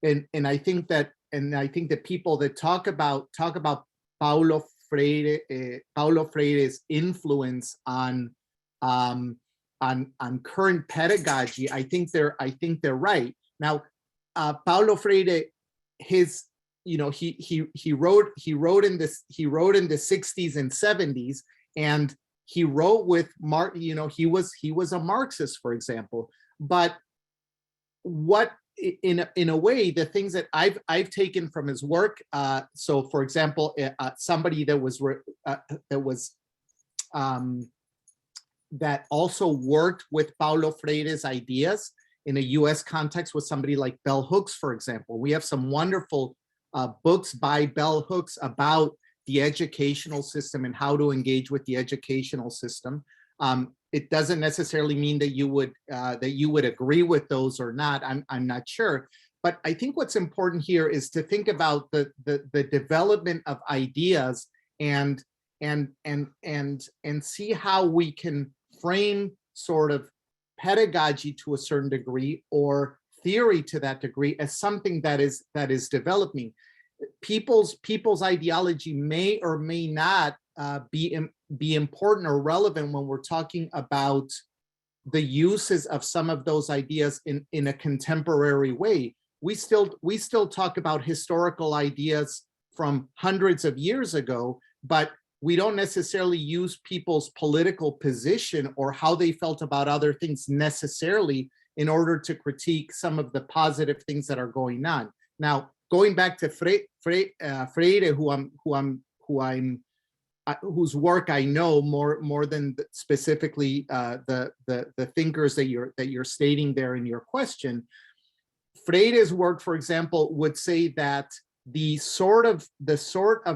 and I think that people that talk about Paulo Freire's influence on current pedagogy, I think they're right. Now, Paulo Freire, he wrote in the 60s and 70s, and he wrote with Marx. He was a Marxist, for example. But what, in a way, the things that I've taken from his work. So, for example, somebody that also worked with Paulo Freire's ideas in a U.S. context was somebody like Bell Hooks, for example. We have some wonderful books by Bell Hooks about the educational system and how to engage with the educational system. It doesn't necessarily mean that you would agree with those or not. I'm not sure, but I think what's important here is to think about the development of ideas and see how we can frame sort of pedagogy to a certain degree, or theory to that degree, as something that is developing. People's ideology may or may not be important or relevant when we're talking about the uses of some of those ideas in a contemporary way. We still talk about historical ideas from hundreds of years ago, but we don't necessarily use people's political position or how they felt about other things necessarily in order to critique some of the positive things that are going on. Now, going back to Freire, whose work I know more than specifically the thinkers that you're stating there in your question. Freire's work, for example, would say that the sort of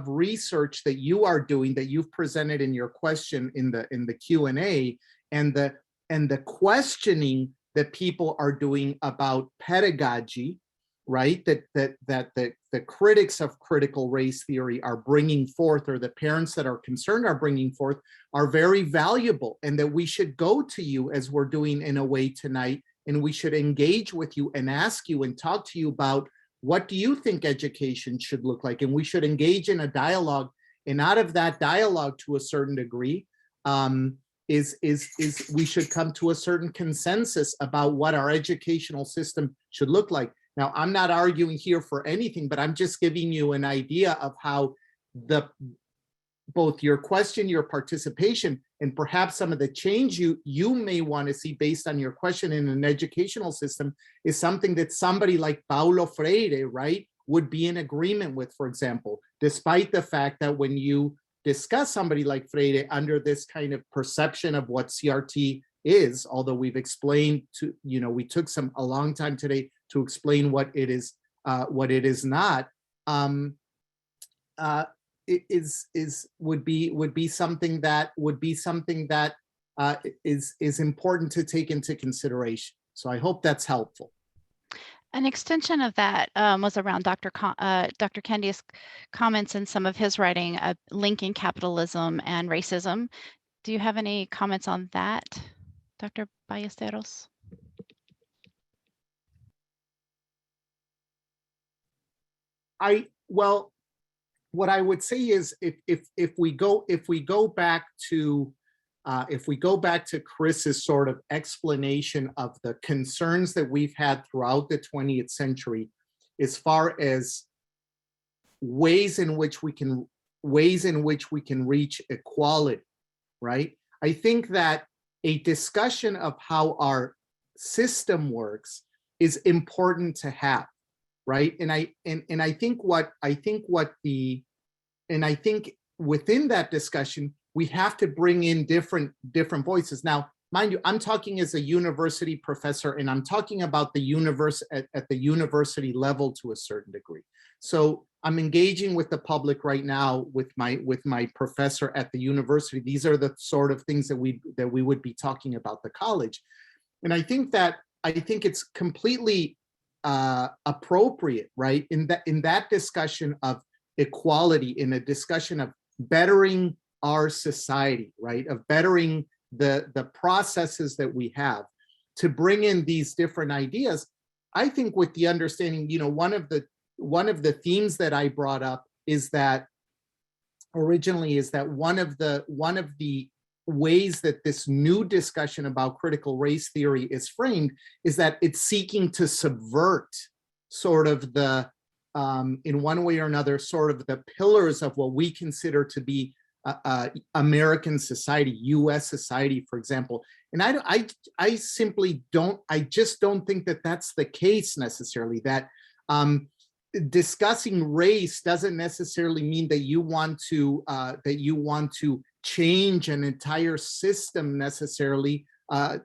research that you are doing, that you've presented in your question in the Q&A, and the questioning that people are doing about pedagogy, right? That the critics of critical race theory are bringing forth, or the parents that are concerned are bringing forth, are very valuable, and that we should go to you, as we're doing in a way tonight, and we should engage with you and ask you and talk to you about, what do you think education should look like? And we should engage in a dialogue. And out of that dialogue, to a certain degree, is we should come to a certain consensus about what our educational system should look like. Now, I'm not arguing here for anything, but I'm just giving you an idea of how both your question, your participation, and perhaps some of the change you may want to see based on your question in an educational system is something that somebody like Paulo Freire, right, would be in agreement with, for example, despite the fact that when you discuss somebody like Freire under this kind of perception of what CRT is, although we've explained we took a long time today to explain what it is not, would be something that is important to take into consideration. So I hope that's helpful. An extension of that was around Dr. Kendi's comments in some of his writing, linking capitalism and racism. Do you have any comments on that, Dr. Ballesteros? Well, what I would say is if we go back to Chris's sort of explanation of the concerns that we've had throughout the 20th century, as far as ways in which we can reach equality, right? I think that a discussion of how our system works is important to have, right? And I think within that discussion, we have to bring in different voices. Now, mind you, I'm talking as a university professor, and I'm talking about the universe at the university level to a certain degree. So I'm engaging with the public right now with my professor at the university. These are the sort of things that we would be talking about the college. And I think it's completely appropriate, right? In that discussion of equality, in a discussion of bettering our society, right? Of bettering the processes that we have, to bring in these different ideas. I think with the understanding, one of the themes that I brought up is that originally is that one of the ways that this new discussion about critical race theory is framed is that it's seeking to subvert sort of the in one way or another, sort of the pillars of what we consider to be American society, US society, for example. And I simply don't, I just don't think that that's the case necessarily, that discussing race doesn't necessarily mean that you want to change an entire system necessarily, a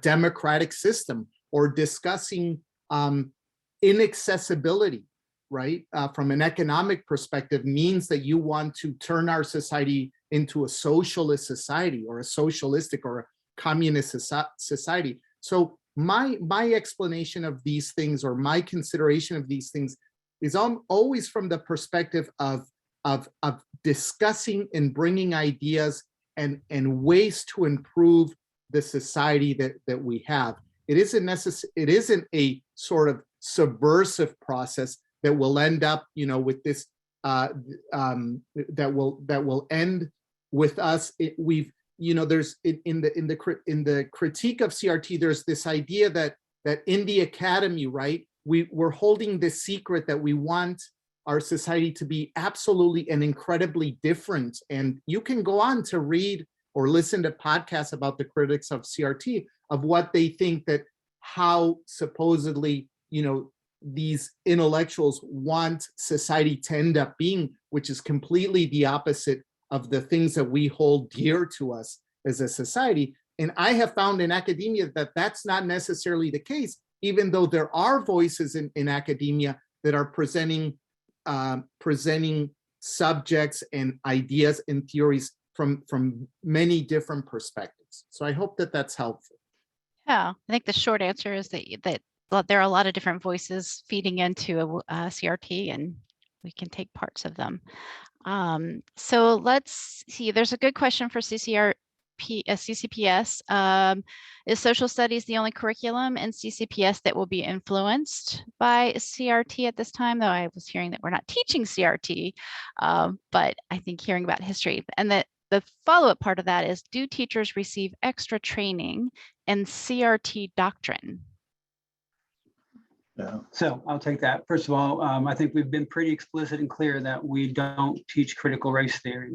democratic system, or discussing inaccessibility, right? From an economic perspective, means that you want to turn our society into a socialist society, or a socialistic or a communist society. So my explanation of these things, or my consideration of these things, is always from the perspective of discussing and bringing ideas and ways to improve the society that we have. It isn't a sort of subversive process that will end up, with this, that will end with us. There's in the critique of CRT, there's this idea that in the academy, right, we're holding this secret that we want our society to be absolutely and incredibly different. And you can go on to read or listen to podcasts about the critics of CRT, of what they think, that how supposedly, these intellectuals want society to end up being, which is completely the opposite of the things that we hold dear to us as a society. And I have found in academia that that's not necessarily the case, even though there are voices in academia that are presenting subjects and ideas and theories from many different perspectives. So I hope that that's helpful. Yeah, I think the short answer is that there are a lot of different voices feeding into a CRT, and we can take parts of them. So let's see, there's a good question for CCPS. Is social studies the only curriculum in CCPS that will be influenced by CRT at this time? Though I was hearing that we're not teaching CRT, but I think hearing about history. And that the follow-up part of that is, do teachers receive extra training in CRT doctrine? Yeah. So I'll take that. First of all, I think we've been pretty explicit and clear that we don't teach critical race theory.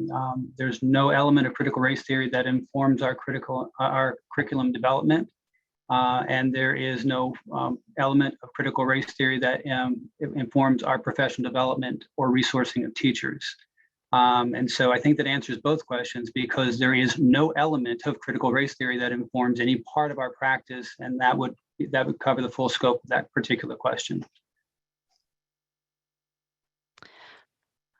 There's no element of critical race theory that informs our curriculum development. And there is no element of critical race theory that informs our professional development or resourcing of teachers. And so I think that answers both questions, because there is no element of critical race theory that informs any part of our practice, and that would cover the full scope of that particular question.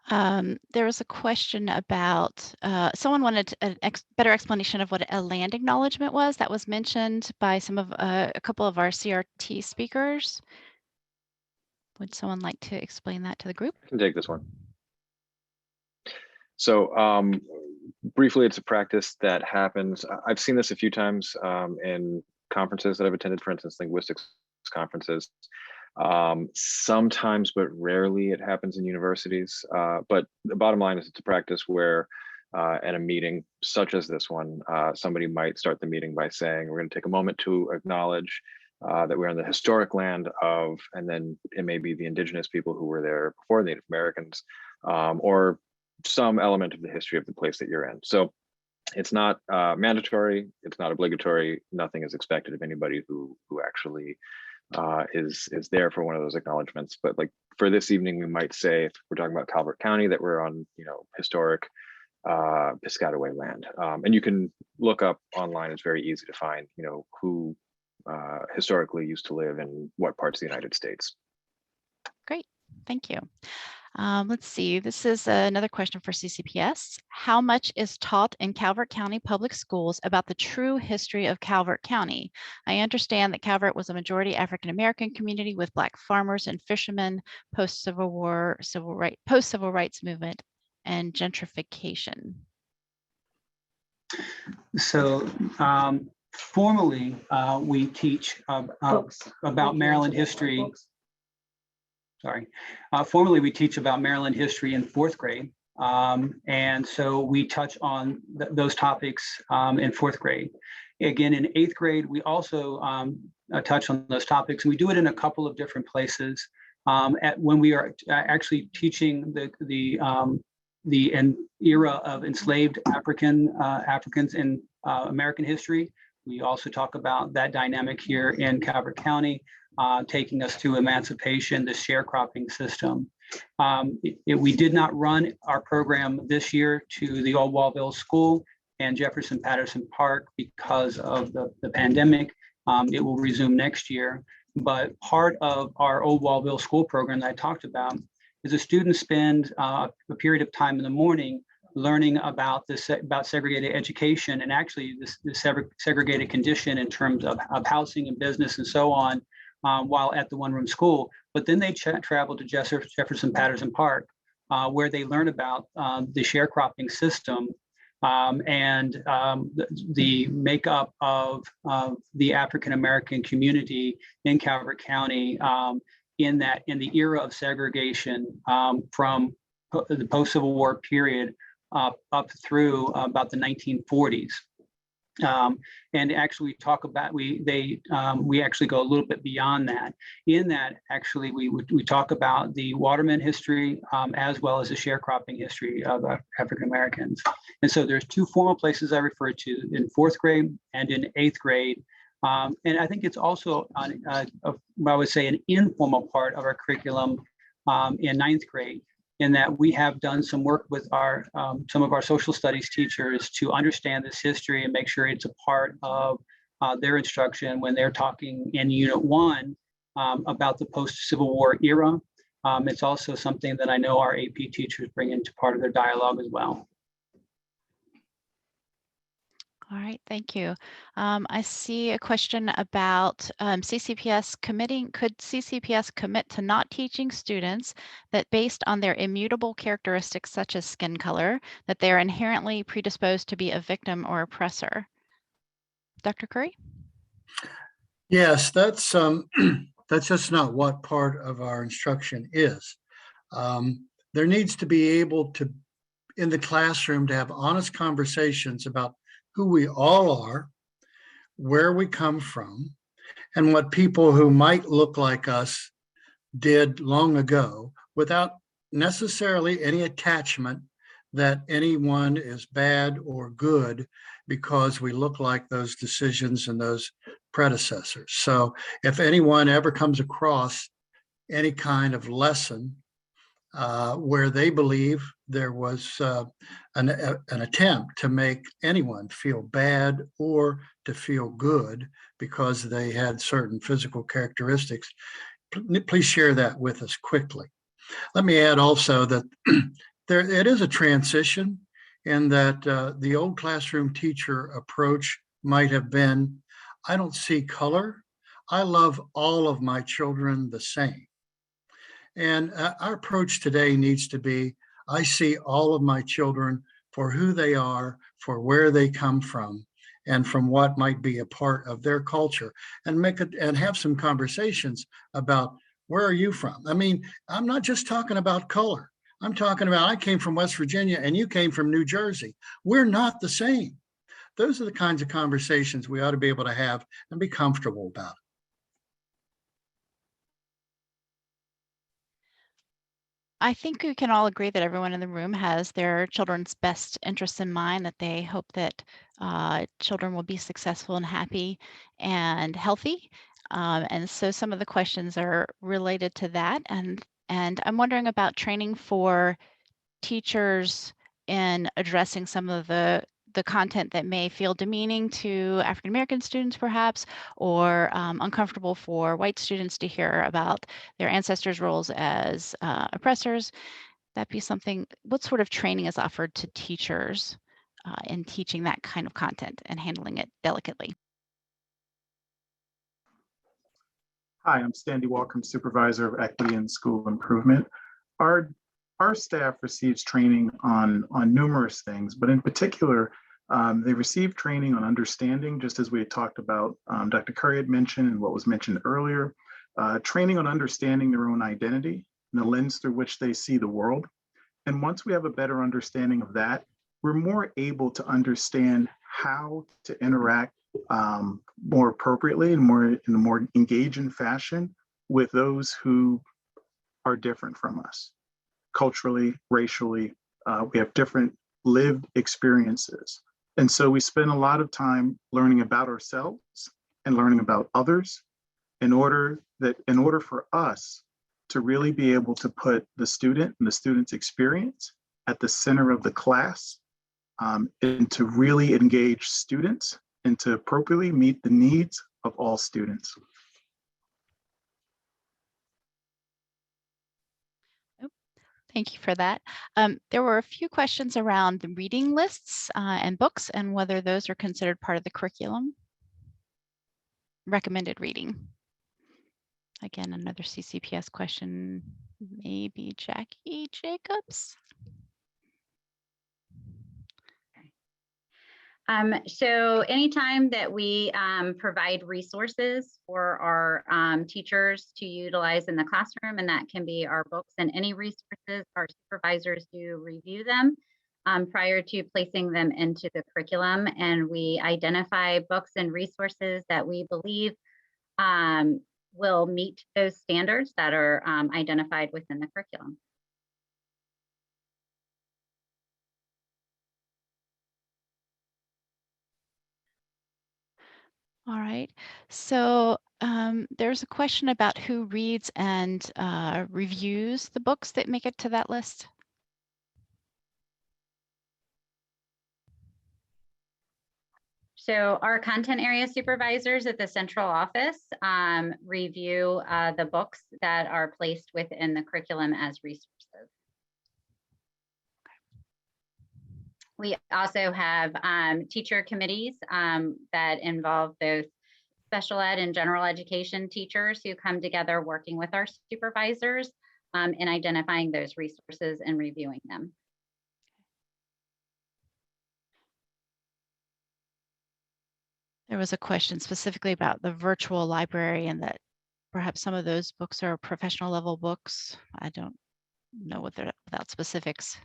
There was a question about, someone wanted a better explanation of what a land acknowledgement was. That was mentioned by a couple of our CRT speakers. Would someone like to explain that to the group? I can take this one. So briefly, it's a practice that happens. I've seen this a few times in conferences that I've attended, for instance, linguistics conferences. Sometimes, but rarely, it happens in universities. But the bottom line is it's a practice where at a meeting such as this one, somebody might start the meeting by saying, we're going to take a moment to acknowledge that we're on the historic land of, and then it may be the indigenous people who were there before Native Americans, or some element of the history of the place that you're in. So it's not mandatory, it's not obligatory, nothing is expected of anybody who actually is there for one of those acknowledgements. But like for this evening, we might say, if we're talking about Calvert County, that we're on, historic Piscataway land. And you can look up online, it's very easy to find, who historically used to live in what parts of the United States. Great, thank you. Let's see, this is another question for CCPS. How much is taught in Calvert County Public Schools about the true history of Calvert County? I understand that Calvert was a majority African-American community with Black farmers and fishermen, post-Civil War, post-Civil rights movement, and gentrification. So formally, we teach about Maryland history. Formally, we teach about Maryland history in 4th grade. And so we touch on those topics in 4th grade. Again, in 8th grade, we also touch on those topics. And we do it in a couple of different places. When we are actually teaching the era of enslaved Africans in American history, we also talk about that dynamic here in Calvert County. Taking us to emancipation, the sharecropping system. We did not run our program this year to the Old Wallville School and Jefferson Patterson Park because of the pandemic. It will resume next year. But part of our Old Wallville School program that I talked about is the students spend a period of time in the morning learning about segregated education and actually this segregated condition in terms of housing and business and so on. While at the one-room school, but then they travel to Jefferson Patterson Park, where they learn about the sharecropping system and the makeup of the African-American community in Calvert County in the era of segregation from the post-Civil War period up through about the 1940s. And actually talk about we actually go a little bit beyond that. In that, actually, we talk about the waterman history as well as the sharecropping history of African Americans. And so there's 2 formal places I refer to in 4th grade and in 8th grade. And I think it's also I would say an informal part of our curriculum in 9th grade. In that we have done some work with some of our social studies teachers to understand this history and make sure it's a part of their instruction when they're talking in Unit 1 about the post-Civil War era. It's also something that I know our AP teachers bring into part of their dialogue as well. All right, thank you. I see a question about CCPS committing. Could CCPS commit to not teaching students that based on their immutable characteristics such as skin color, that they are inherently predisposed to be a victim or oppressor? Dr. Curry? Yes, that's just not what part of our instruction is. There needs to be able to, in the classroom, to have honest conversations about who we all are, where we come from, and what people who might look like us did long ago without necessarily any attachment that anyone is bad or good because we look like those decisions and those predecessors. So if anyone ever comes across any kind of lesson where they believe there was an attempt to make anyone feel bad or to feel good because they had certain physical characteristics, please share that with us quickly. Let me add also that it is a transition in that the old classroom teacher approach might have been, I don't see color. I love all of my children the same. And our approach today needs to be, I see all of my children for who they are, for where they come from, and from what might be a part of their culture, and make it and have some conversations about where are you from? I mean, I'm not just talking about color. I'm talking about I came from West Virginia and you came from New Jersey. We're not the same. Those are the kinds of conversations we ought to be able to have and be comfortable about. I think we can all agree that everyone in the room has their children's best interests in mind, that they hope that children will be successful and happy and healthy. And so some of the questions are related to that. And I'm wondering about training for teachers in addressing some of the content that may feel demeaning to African American students, perhaps, or uncomfortable for white students to hear about their ancestors' roles as oppressors. That'd be something. What sort of training is offered to teachers in teaching that kind of content and handling it delicately? Hi, I'm Standy Walker, Supervisor of Equity and School Improvement. Our staff receives training on numerous things, but in particular, they receive training on understanding, just as we had talked about, Dr. Curry had mentioned and what was mentioned earlier, training on understanding their own identity and the lens through which they see the world. And once we have a better understanding of that, we're more able to understand how to interact more appropriately and in a more engaging fashion with those who are different from us, culturally, racially. We have different lived experiences. And so we spend a lot of time learning about ourselves and learning about others in order for us to really be able to put the student and the student's experience at the center of the class, and to really engage students and to appropriately meet the needs of all students. Thank you for that. There were a few questions around the reading lists and books and whether those are considered part of the curriculum. Recommended reading. Again, another CCPS question, maybe Jackie Jacobs. So anytime that we provide resources for our teachers to utilize in the classroom, and that can be our books and any resources, our supervisors do review them prior to placing them into the curriculum. And we identify books and resources that we believe will meet those standards that are identified within the curriculum. All right, so there's a question about who reads and reviews the books that make it to that list. So our content area supervisors at the central office review the books that are placed within the curriculum as resources. We also have teacher committees that involve both special ed and general education teachers who come together working with our supervisors in identifying those resources and reviewing them. There was a question specifically about the virtual library and that perhaps some of those books are professional level books. I don't know what they're without specifics,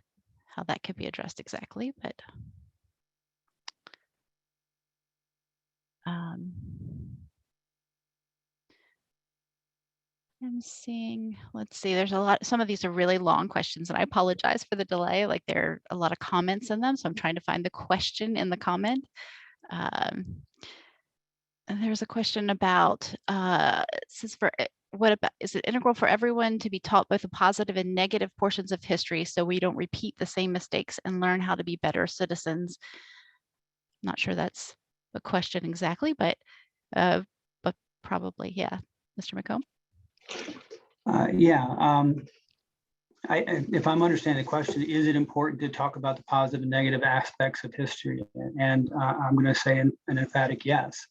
how that could be addressed exactly, but I'm seeing, let's see, there's a lot, some of these are really long questions and I apologize for the delay, like there are a lot of comments in them. So I'm trying to find the question in the comment. And there's a question about, says for, what about, is it integral for everyone to be taught both the positive and negative portions of history so we don't repeat the same mistakes and learn how to be better citizens? Not sure that's the question exactly, but probably, yeah. Mr. McComb? If I'm understanding the question, is it important to talk about the positive and negative aspects of history? And I'm going to say an emphatic yes.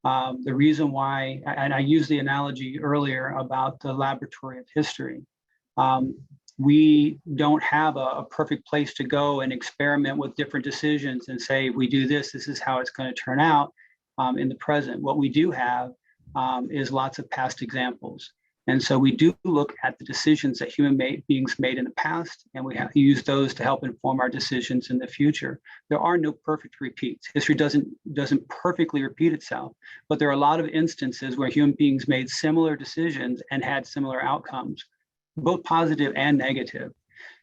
The reason why, and I used the analogy earlier about the laboratory of history. We don't have a perfect place to go and experiment with different decisions and say, if we do this, this is how it's going to turn out in the present. What we do have is lots of past examples. And so we do look at the decisions that human beings made in the past, and we have to use those to help inform our decisions in the future. There are no perfect repeats. History doesn't perfectly repeat itself, but there are a lot of instances where human beings made similar decisions and had similar outcomes, both positive and negative.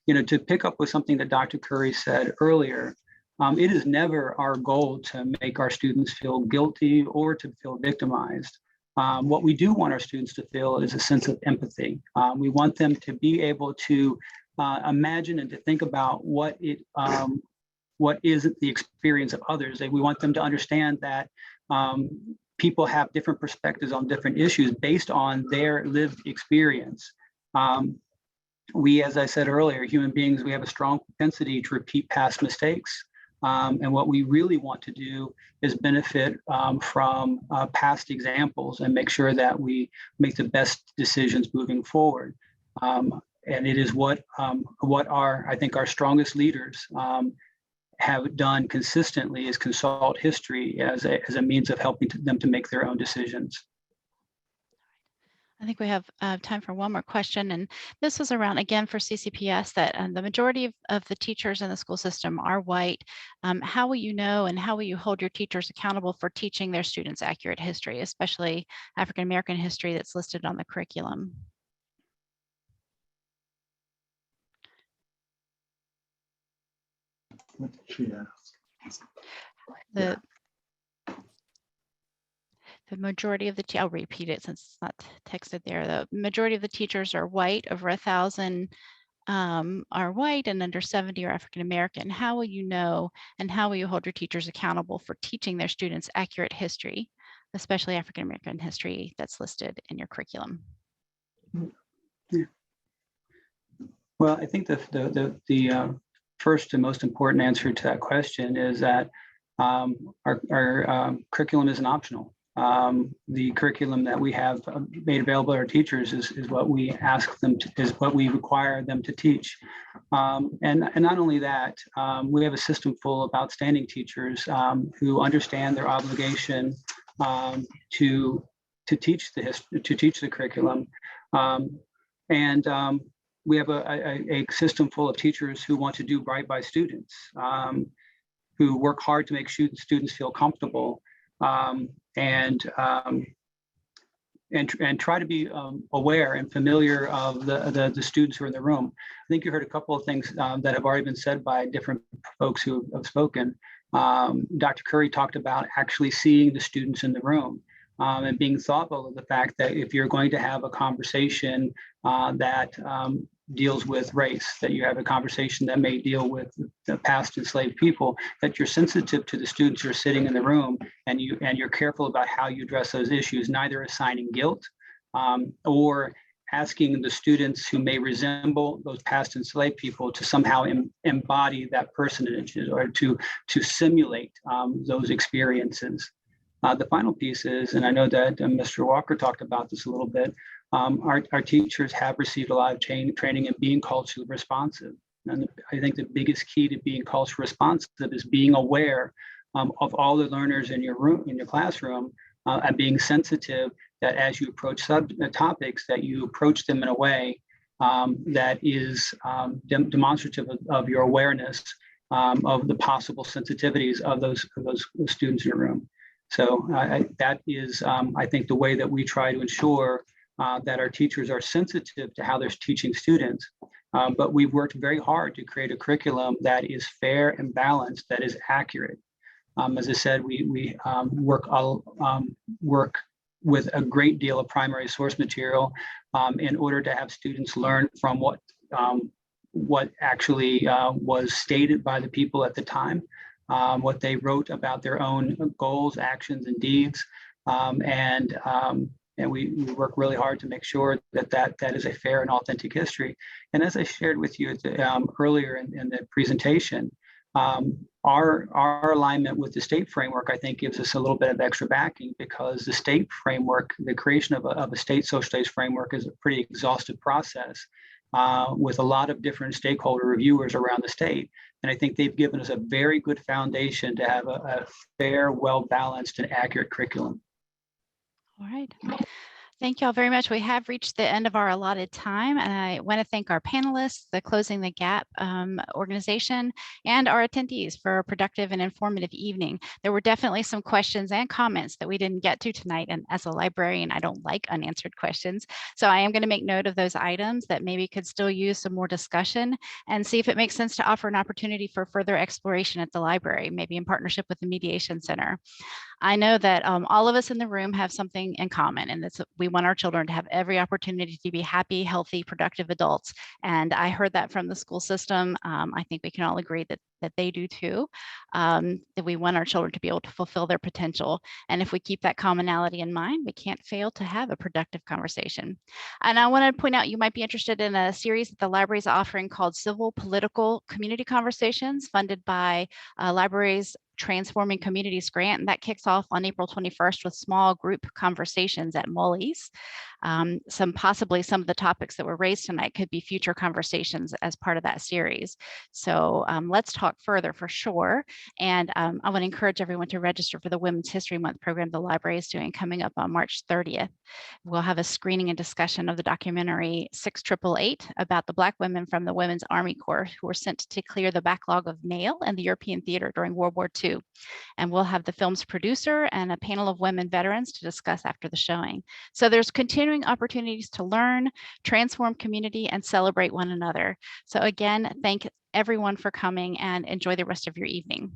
You know, to pick up with something that Dr. Curry said earlier, it is never our goal to make our students feel guilty or to feel victimized. What we do want our students to feel is a sense of empathy. We want them to be able to imagine and to think about what is the experience of others. We want them to understand that people have different perspectives on different issues based on their lived experience. We, as I said earlier, human beings, we have a strong propensity to repeat past mistakes. And what we really want to do is benefit from past examples and make sure that we make the best decisions moving forward. And it is what I think our strongest leaders have done consistently is consult history as a means of helping them to make their own decisions. I think we have time for one more question, and this was around, again, for CCPS, that the majority of the teachers in the school system are white. How will you know and how will you hold your teachers accountable for teaching their students accurate history, especially African American history that's listed on the curriculum? What did she ask? The majority of the, I'll repeat it since it's not texted there. The majority of the teachers are white. Over 1,000 are white, and under 70 are African American. How will you know and how will you hold your teachers accountable for teaching their students accurate history, especially African American history that's listed in your curriculum? Yeah. Well, I think the first and most important answer to that question is that our curriculum isn't optional. The curriculum that we have made available to our teachers is what we ask them to, is what we require them to teach. And not only that, we have a system full of outstanding teachers who understand their obligation to teach the curriculum. We have a system full of teachers who want to do right by students, who work hard to make students feel comfortable. And try to be aware and familiar of the students who are in the room. I think you heard a couple of things that have already been said by different folks who have spoken. Dr. Curry talked about actually seeing the students in the room and being thoughtful of the fact that if you're going to have a conversation that deals with race, that you have a conversation that may deal with the past enslaved people, that you're sensitive to the students who are sitting in the room, and you're careful about how you address those issues, neither assigning guilt or asking the students who may resemble those past enslaved people to somehow embody that personage or to simulate those experiences. The final piece is, and I know that Mr. Walker talked about this a little bit, our teachers have received a lot of training in being culturally responsive. And I think the biggest key to being culturally responsive is being aware of all the learners in your room, in your classroom, and being sensitive that as you approach topics, that you approach them in a way that is demonstrative of your awareness of the possible sensitivities of those students in your room. So that is, I think, the way that we try to ensure that our teachers are sensitive to how they're teaching students. But we've worked very hard to create a curriculum that is fair and balanced, that is accurate. As I said, we work with a great deal of primary source material in order to have students learn from what actually was stated by the people at the time, what they wrote about their own goals, actions, and deeds. And we work really hard to make sure that is a fair and authentic history. And as I shared with you earlier in the presentation, our alignment with the state framework, I think, gives us a little bit of extra backing, because the state framework, the creation of a state social studies framework, is a pretty exhaustive process. with a lot of different stakeholder reviewers around the state. And I think they've given us a very good foundation to have a fair, well-balanced, and accurate curriculum. All right. Thank you all very much. We have reached the end of our allotted time, and I want to thank our panelists, the Closing the Gap organization, and our attendees for a productive and informative evening. There were definitely some questions and comments that we didn't get to tonight, and as a librarian, I don't like unanswered questions. So I am going to make note of those items that maybe could still use some more discussion and see if it makes sense to offer an opportunity for further exploration at the library, maybe in partnership with the Mediation Center. I know that all of us in the room have something in common, and that's we want our children to have every opportunity to be happy, healthy, productive adults. And I heard that from the school system. I think we can all agree that they do too, that we want our children to be able to fulfill their potential. And if we keep that commonality in mind, we can't fail to have a productive conversation. And I want to point out, you might be interested in a series that the library is offering called Civil Political Community Conversations, funded by Libraries Transforming Communities grant, and that kicks off on April 21st with small group conversations at Molly's. Possibly some of the topics that were raised tonight could be future conversations as part of that series. So let's talk further for sure. And I want to encourage everyone to register for the Women's History Month program the library is doing coming up on March 30th. We'll have a screening and discussion of the documentary 6888 about the Black women from the Women's Army Corps who were sent to clear the backlog of mail in the European theater during World War II. And we'll have the film's producer and a panel of women veterans to discuss after the showing. So there's continuing opportunities to learn, transform community, and celebrate one another. So again, thank everyone for coming, and enjoy the rest of your evening.